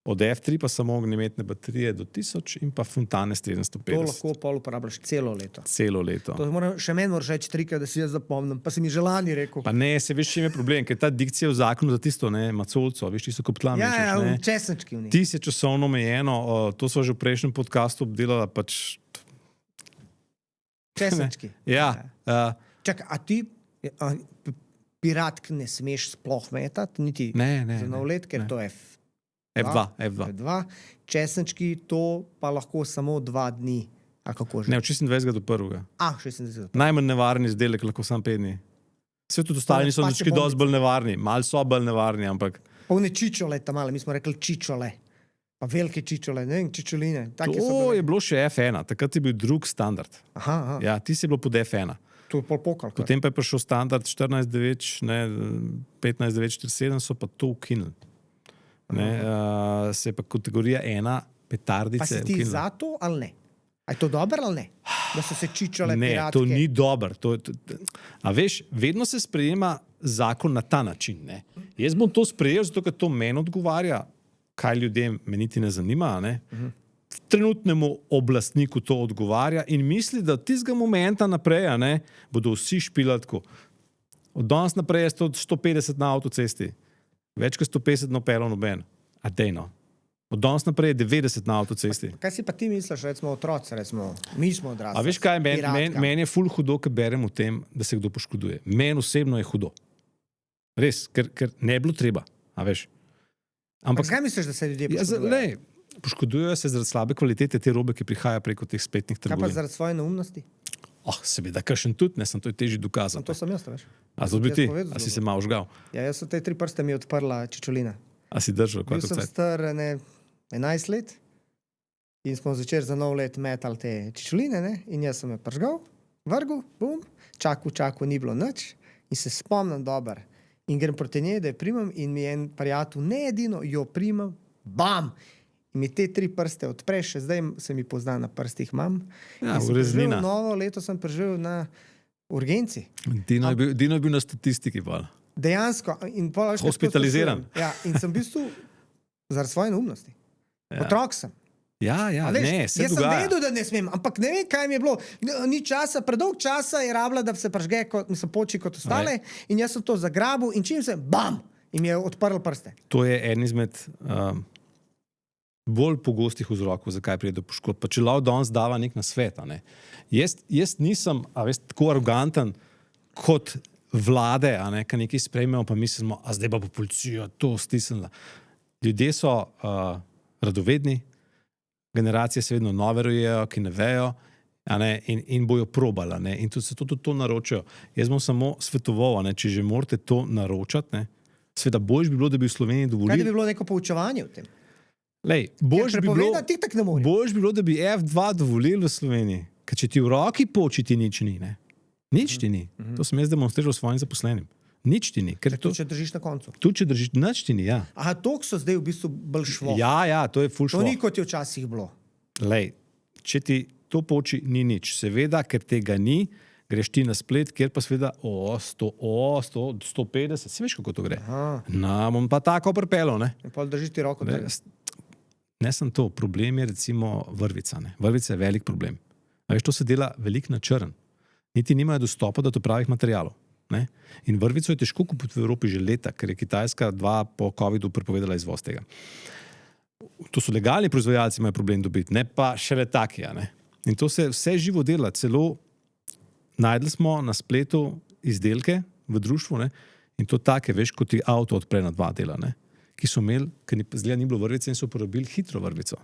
od F3 pa samo ognjemetne baterije do 1000 in pa fontane s 750. To lahko pol uporabljaš celo leto. Celo leto. Še meni moraš reči trikrat, da si jaz zapomnim, pa si mi že lani rekel. Pa ne, se veš, čim je problem, ker ta dikcija v zakonu za tisto, macolco, veš, tisto koptla mešaš. Ja, v česnečki. Ti si časovno omejeno, to smo že v prejšnjem podcastu obdelali, pač... Česnečki. Ja. Čakaj, a ti piratk ne smeš sploh metati, niti za nov let, ker to je F2. Česnečki, to pa lahko samo 2 dni. A kako že? Ne, od 26. do 1. 26. Najmanj nevarni izdelek, lahko sam 5 dni. Vse tudi ostali niso nički dosti bolj nevarni. Mal so bolj nevarni, ampak... Polne čičole tam male, mi smo rekli čičole. Pa velike čičole, ne vem, čičoline. To je bilo še F1, takrat je bil drug standard. Aha. Ja, ti si bilo pod F1. To je pol pokal. Potem pa je prišel standard 14.9, 15.947, so pa to ukinili. Se je pa kategorija 1 petardice. Pa si ti za to ali ne? A je to dobro ali ne? Da so se čičole piratke? Ne, to ni dobro. A veš, vedno se sprejema zakon na ta način. Ne? Jaz bom to sprejel, zato ker to meni odgovarja, kaj ljudem me niti ne zanima. Ne? Trenutnemu oblastniku to odgovarja in misli, da od tistega momenta naprej bodo vsi špilali tako. Od danes naprej je 150 na avtocesti. Več kot 150 nopelo noben. A dejno. Od danes naprej je 90 na avtocesti. Kaj si pa ti misliš, recimo otroci, mi smo odrasli. A veš kaj, meni je ful hudo, ker berem o tem, da se kdo poškoduje. Meni osebno je hudo. Res, ker ne bi bilo treba. A veš. Ampak kaj misliš, da se ljudje poškodujejo? poškodujejo se zaradi slabe kvalitete te robe, ki prihaja preko teh spletnih Kaj pa trgovin. zaradi svoje neumnosti? Seveda, kakšen tudi, ne, sem to je težje No, dokazati. to sem jaz, veš. A to bi Jaz ti? povedal A si zgodbo. se malo žgal? Ja, jaz so te 3 prste mi odprla čičolina. A si držal? Bil Kaj sem to star 11 let in smo začeli za nov let metali te čičoline, ne? In jaz sem je pržgal, vrgel, bum, čakal, ni bilo nič in se spomnim dobro. In grem proti njej, da je primam in mi je en prijatelj, ne edino, jo primam, bam! In mi te 3 prste odpreš, še zdaj se mi pozna na prstih imam. Ja, In sem ureznina. preživel novo leto sem preživel na urgenci. Dino je bil na statistiki. Pol. Dejansko. In pol, veš, kaj Hospitaliziran. sprašujem. Ja, in sem v bistvu zaradi svoje neumnosti. Ja. Otrok sem. Ja, A veš, ne, se jaz sem dogaja. vedel, da ne smem, ampak ne vem, kaj mi je bilo. Ni časa, predolg časa je rabila, da se pržge, mislim, poči kot ostale. In jaz sem to zagrabil in čim sem, bam, in mi je odprl prste. To je en izmed bolj pogostih vzrokov, zakaj pride do poškodb. Pa če lahko danes dava nek nasvet. A ne. Jaz nisem tako aroganten kot vlade, ki nekaj sprejmejo, pa mislimo, a zdaj pa bo policija to stisnila. Ljudje so radovedni, generacije se vedno nove rojejo, ki ne vejo, in bojo probala. In se tudi to naročajo. Jaz bom samo svetoval, če že morate to naročati, sveda boljš bi bilo, da bi v Sloveniji Kaj da dovolili. bi bilo neko poučevanje v tem? Lej, boljš bi bilo, Prepovedati tak ne more. boljš bi bilo, da bi F2 dovolili v Sloveniji. Ker če ti v roki poči, ti nič ni. Ne? Nič ti ni. To sem jaz demonstriral svojim zaposlenim. Nič ti ni. Ker to, Tudi če držiš na koncu. tu, če držiš, nič ti ni. Ja, Aha, to so zdaj v bistvu bolj šlo. ja, to je ful To šlo. ni kot je včasih bilo. Lej, če ti to poči, ni nič. Seveda, ker tega ni, greš ti na splet, kjer pa seveda 100, 150, si veš, kako to gre. Aha. Bom pa tako pripelo, ne? In pol držiš ti roko. Ne sem to, problem je recimo vrvica. Ne? Vrvica je velik problem. A veš, to se dela veliko na črn. Niti nimajo dostopa do pravih materialov. Ne? In vrvico je težko kupiti v Evropi že leta, ker je Kitajska 2 po COVID-u prepovedala izvoz tega. To so legalni proizvajalci, imajo problem dobiti, ne pa šele taki. In to se vse živo dela. Celo najdli smo na spletu izdelke v društvu, ne? In to take, veš, kot ti avto odpre na 2 dela, ne? Ki so imeli, ker ni bilo vrvice in so uporabili hitro vrvico.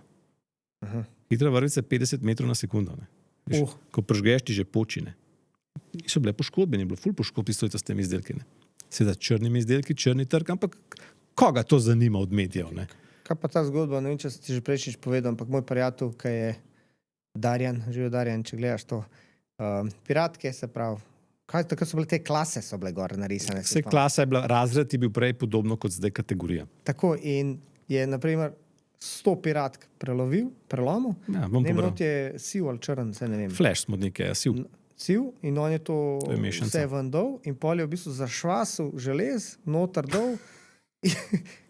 Aha. Hitra vrvica je 50 metrov na sekundo. Ne? Veš, ko pržgeš, ti že počine. In so bile poškodbe, ni bilo ful poškodb isto s temi izdelki. Ne? Seveda črnimi izdelki, črni trg, ampak koga to zanima od medijev? Ne? Kaj pa ta zgodba, ne vem, če si ti že prejšnjič povedal, ampak moj prijatelj, ki je Darjan, živi Darjan, če gledaš to, piratke, se pravi, tako so bile te klase, so bile gor narisane. Vse klasa je bila, razred je bil prej podobno kot zdaj kategorija. Tako in je, naprimer, 100 piratk prelomil, Ja, bom ne vem, pobral. not je siv ali črn, se ne vem. Flash smo nekaj, siv. Siv in on je to To je mešanica. vse ven dol in pol je v bistvu zašvasil želez, noter dol.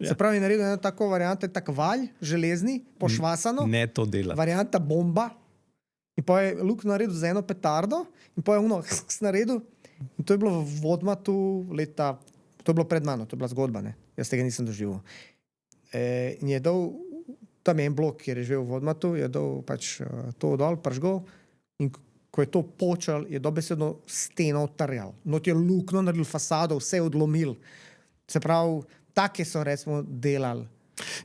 Se pravi, naredil eno tako varianto, tak valj železni, pošvasano, Ne to dela. varianta bomba. In pa je Luk naredil za eno petardo in pa je ono naredil. In to je bilo v Vodmatu leta, to je bilo pred mano, to je bila zgodba, ne? Jaz tega nisem doživel. In je dal, tam je en blok, kjer je živel v Vodmatu, je dal pač to dol, pržgal in ko je to počel, je dobesedno steno odtrjal. Not je luknjo naredil, fasado, vse odlomil. Se pravi, take so recimo delali.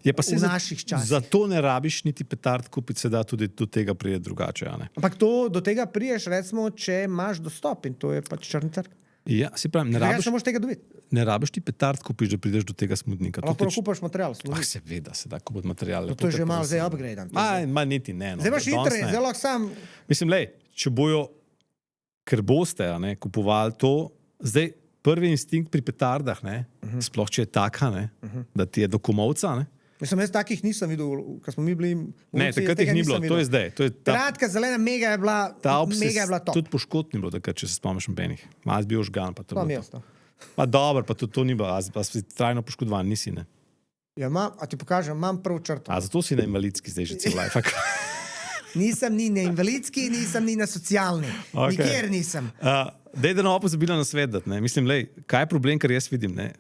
Je pa se v naših časih. Zato ne rabiš niti petard kupiti, se da tudi do tega prije drugače. A ne? Ampak to, do tega priješ, recimo, če imaš dostop in to je pač črni trg. Ja, si pravim, Drugače ne moreš tega dobiti. ne rabiš ti petard kupiš, da prideš do tega smodnika. To Lahko ti- kupaš material. Seveda se da kupiti materiale. No, to je že malo zdaj upgrade. Ma niti ne. No. Zdaj imaš Danes internet, ne. zdaj lahko sam. Mislim, lej, če bojo, ker boste kupovali to, zdaj prvi instinkt pri petardah, sploh če je taka, da ti je do komovca. Mislim, jaz takih nisem videl, ko smo mi bili. Ne, takrat jih ni bilo, to je zdaj. To je ta, Kratka, zelena, mega je bila, ta obses, mega je bila top. tudi poškodb ni bilo, takrat, če se spomniš nobenih. Malo bil žgan, pa to. Imam bilo jaz to. to. Pa dobro, pa to ni bilo, a si trajno poškodovan, nisi ne. Ja, a ti pokažem, imam prvo črto. A zato si na invalidski zdaj že cel life. Nisem ni na invalidski, nisem ni na socialni. Okej. Nikjer nisem. Dej, da novo pozabila na svet dati. Mislim, lej, kaj je problem, kar jaz vidim. Ne?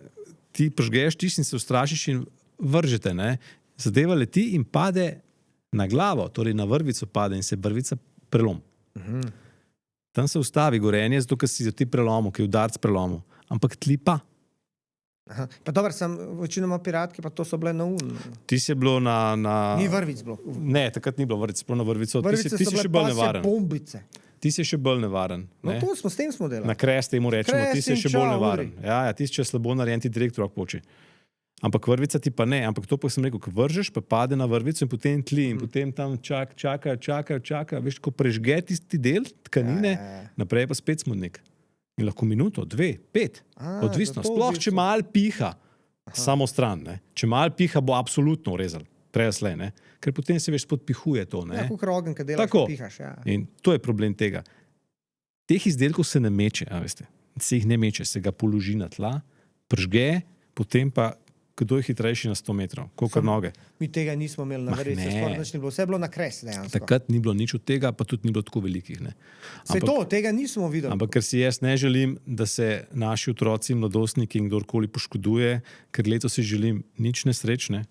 Ti požgeš tiš in se ustrašiš in vržete. Ne? Zadeva leti in pade na glavo, torej na vrvico pade in se vrvica prelom. Tam se ustavi gorenje, zato ker si za ti prelomil, ki je udarc prelomil. Ampak tli pa. Aha. Pa dobro, sem večinoma piratke, pa to so bile na un. Ti si bilo na... Ni vrvic bilo. Ne, takrat ni bilo vrvic, bilo na vrvico. Vrvice Ti si so še bile bolj pasje nevaren. bombice. Ti si še bolj nevaren. No Ne? to s tem smo delali. Na kres temu rečemo, ti Kres si in še bolj čau, nevaren. uri. Ja, ti si če slabo narejen, ti direktor poči. Ampak vrvica ti pa ne, ampak to pa sem rekel, ko vržeš, pa pade na vrvico in potem tli in potem tam čaka, veš, ko prežge tisti del tkanine, naprej pa spet smodnik. In lahko minuto, 2, 5, odvisno. zato v Sploh, bistvu. če mal piha, samo stran, ne. Če mal piha, bo absolutno urezal, preslej, ne. Ker potem se veš podpihuje to, ne. Ja, kakor ogenj, kad delaš, Tako. pihaš. Ja. In to je problem tega. Teh izdelkov se ne meče, a veste. Se jih ne meče, se ga položi na tla, pržge, potem pa kdo je hitrejši na 100 metrov, kolikor noge. Mi tega nismo imeli na vrvice, ne. skoraj nič ni bilo. Vse je bilo na kres dejansko. Takrat ni bilo nič od tega, pa tudi ni bilo tako velikih. Ne. Saj to, tega nismo videli. Ampak ker si jaz ne želim, da se naši otroci, mladostniki in kdorkoli poškoduje, ker letos si želim nič nesrečne,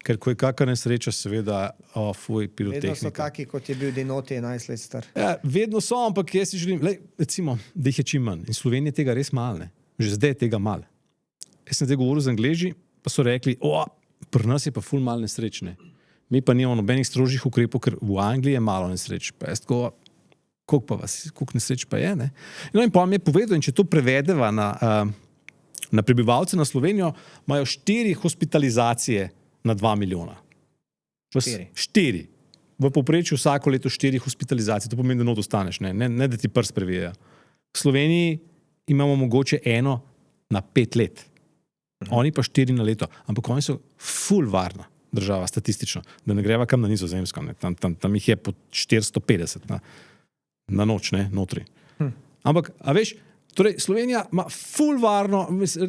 ker ko je kakšna nesreča, seveda, fuj, Vedno so pirotehnika. taki, kot je bil Dinoti 11 let star. Ja, vedno so, ampak jaz si želim, recimo, da jih je čim manj. In Slovenija je tega res malo, ne. Že zdaj je tega malo. Jaz sem zdaj govoril z Angleži, pa so rekli, pri nas je pa ful malo nesrečne. Mi pa nimamo nobenih strožjih ukrepov, ker v Angliji je malo nesreč. Pa jaz tako, koliko nesreč pa je, ne? No in pa mi je povedal, in če to prevedeva na prebivalce na Slovenijo, imajo 4 hospitalizacije na 2 milijona. 4. V povprečju vsako leto 4 hospitalizacije, to pomeni, da not ostaneš, ne da ti prst previjejo. V Sloveniji imamo mogoče 1 na 5 let. Oni pa 4 na leto. Ampak oni so ful varna država statistično. Da ne greva kam na Nizozemsko. Tam jih je po 450 na noč, ne, notri. Ampak, a veš, torej Slovenija ima ful varno,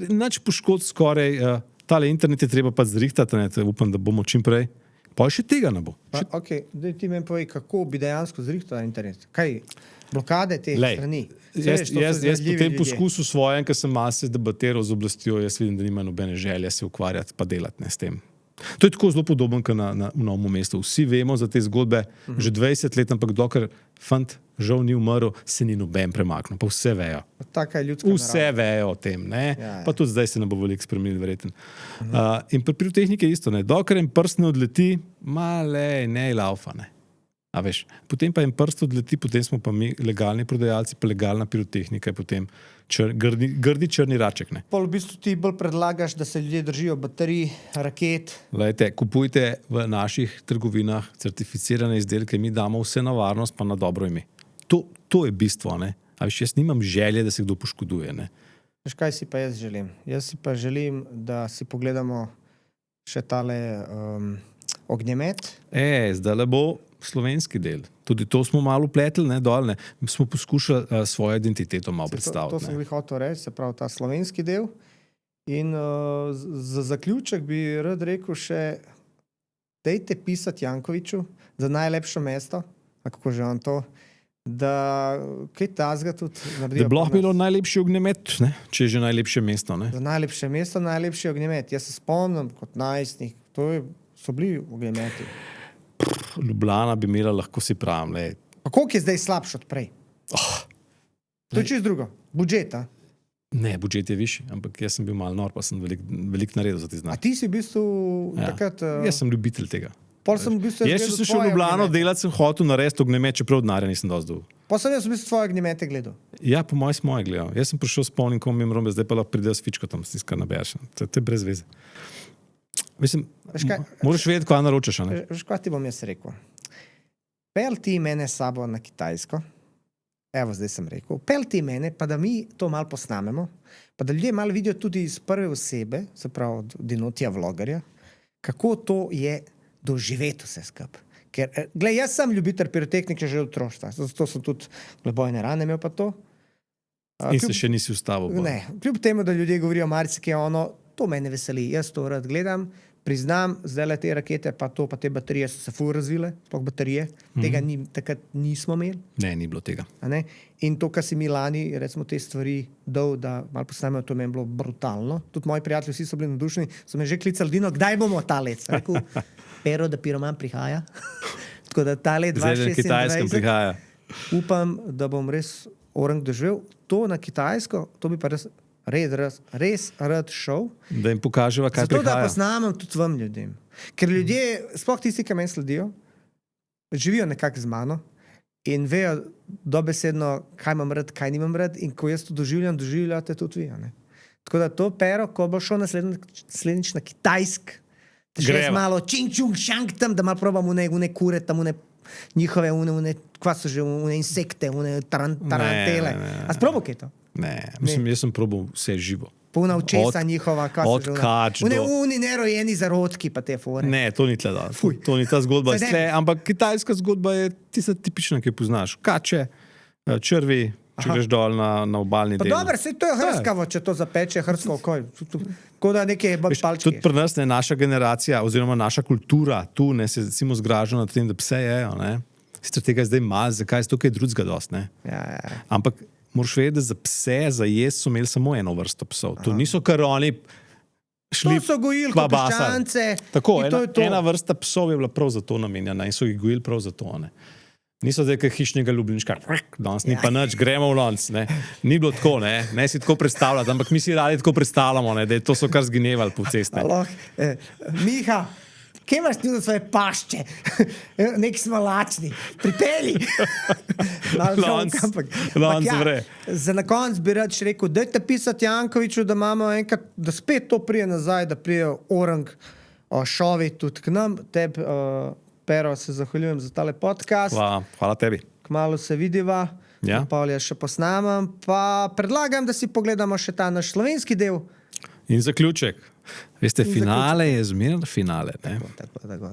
nič poškodb skoraj, tale internet je treba pa zrihtati, ne, upam, da bomo čim prej. Pa še tega ne bo. Ok, daj ti meni povej, kako bi dejansko zrihtal internet. Kaj, blokade teh strani? Jaz po tem poskusu svojem, ker sem malce debatiral z oblastjo, jaz vidim, da nima nobene želje se ukvarjati pa delati ne, s tem. To je tako zelo podobno, kot na Novem mestu. Vsi vemo za te zgodbe že 20 let, ampak dokler fant žal ni umrl, se ni noben premaknil. Pa vse vejo. Taka je ljudska Vse vejo o tem. Ne? Ja. Pa tudi zdaj se ne bo veliko spremenil, verjetno. In pri pirotehniki je isto. Ne? Dokler en prst ne odleti, ne laufa. Ne? A veš, potem pa en prst odleti, potem smo pa mi legalni prodajalci, pa legalna pirotehnika, potem grdi črni raček. Ne? Pol v bistvu ti bolj predlagaš, da se ljudje držijo baterij, raket. Lejte, kupujte v naših trgovinah certificirane izdelke, mi damo vse na varnost, pa na dobro ime. To je bistvo. Ne? A veš, jaz nimam želje, da se kdo poškoduje. Ne? Veš, kaj si pa jaz želim? Jaz si pa želim, da si pogledamo še tale ognjemet. Zdaj bo slovenski del. Tudi to smo malo upletli, ne, dol, ne. Mi smo poskušali svojo identiteto malo predstaviti. To sem jih hotel reči, se pravi ta slovenski del. In za zaključek bi rad rekel še, dejte pisati Jankoviću za najlepše mesto, kako že on to, da kaj tazga tudi naredijo. Da bi lahko bilo najlepši ognjemet, ne, če je že najlepše mesto. Ne. Za najlepše mesto, najlepši ognjemet. Jaz se spomnim kot najstnik, so bili ognjemeti. Ljubljana bi imela, lahko si pravim. Pa koliko je zdaj slabš od prej? To je čisto drugo. Budžet, a? Ne, budžet je višji, ampak jaz sem bil malo nor, pa sem veliko naredil za te A znake. ti si v bistvu takrat... Jaz sem ljubitelj tega. Pol sem v bistvu Jaz, če sem šel v Ljubljano delati, sem hotel narediti ognjemet, čeprav denarja nisem dosti dobil. Pol sem jaz v bistvu tvoje ognjemete gledal. Ja, po moje smo gledal. Jaz sem prišel s polnim komim rombe, zdaj pa lahko pridejo s fičko tam, stiskar nabereš. To je brez veze. Mislim, moraš vedeti, kaj naročaš. Veš, kaj ti bom jaz rekel? Pel ti mene s sabo na Kitajsko, evo zdaj sem rekel, pel ti mene, pa da mi to malo posnamemo, pa da ljudje malo vidijo tudi iz prve osebe, se pravi od Dinotija vlogerja, kako to je doživeti vse skup. Ker, glej, jaz sem ljubitelj pirotehnike že od otroštva, zato sem tudi globojne rane imel pa to. In se še nisi ustavil. Ne, kljub temu, da ljudje govorijo marsikaj ono, to mene veseli, jaz to rad gledam, priznam, zdaj te rakete, pa te baterije so se ful razvile, sploh baterije, tega takrat nismo imeli. Ne, ni bilo tega. In to, kar si mi lani, recimo te stvari dal, da malo posnamejo, to meni bilo brutalno. Tudi moji prijatelji, vsi so bili nadušeni, so me že klicali, Dino, kdaj bomo ta let? Rekel, Pero, da piroman prihaja. Tako da ta let 2026 upam, da bom res orang doživel. To na Kitajsko, to bi pa res res rad šel. Da jim pokaževa, kaj Zato, da prihaja. posnamem tudi vam ljudem. Ker ljudje, sploh tisti, ki meni sledijo, živijo nekako z mano in vejo dobesedno, kaj imam rad, kaj nimam rad in ko jaz to doživljate tudi vi. Ne? Tako da to Pero, ko bo šel naslednjič na Kitajsk, da še jaz Greva. malo čing čung šank tam, da malo probam une kure tam, njihove, kva so že, insekte, tarantele. A sprobal kaj to? Ne, mislim, jaz sem probal vse živo. Puna očesa njihova, kva so od že. kač do- Nerojeni zarodki pa te fore. Ne, to ni tle dal. To ni ta zgodba. Zdaj, Tle, ampak kitajska zgodba je tista tipična, ki jo poznaš. Kače, črvi, če greš dol na obalni Pa del. dobro, sej to je hrskavo, če to zapeče, hrsko okoj. Tako da neke Veš, palčke. tudi pri nas ne, naša generacija oziroma naša kultura tu ne se recimo zgraža nad tem, da pse jejo. Sicer tega je zdaj malo, zakaj je tukaj drugega dost. Ne? Ja. Ampak moraš vedeti, da za pse, za jesti so imeli samo eno vrsto psov. To niso kar oni šli To so gojili pa kot basali. piščance. Tako, in to je to. ena vrsta psov je bila prav za to namenjena in so jih gojili prav za to. Ne. Niso zdaj kot hišnega ljubljenčka, danes ni pa nič, gremo v lonc. Ne. Ni bilo tako, ne si tako predstavljati, ampak mi si radi tako predstavljamo, ne, da to so kar zginevali po cesti. Miha, kje imaš ti do svoje pašče? Nek smo lačni, pripeli. Lonc vre. Za na konc bi rad še rekel, dajte pisati Jankoviču, da imamo enkrat, da spet to prije nazaj, da prije Orang šovi tudi k nam. Tebi, Pero, se zahvaljujem za tale podcast. Hvala tebi. Kmalu se vidiva. Ja. Pavlja še posnamem. Pa predlagam, da si pogledamo še ta naš slovenski del. In zaključek. Veste, finale je zmerno finale. Ne?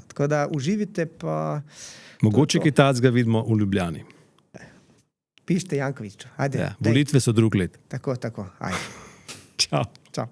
Tako da uživite, pa Mogoče Kitajskega vidimo v Ljubljani. pišite Jankoviču. Ajde, Ja, volitve so drug let. Tako, ajde. Čau. Čau.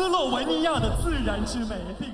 斯洛文尼亚的自然之美，令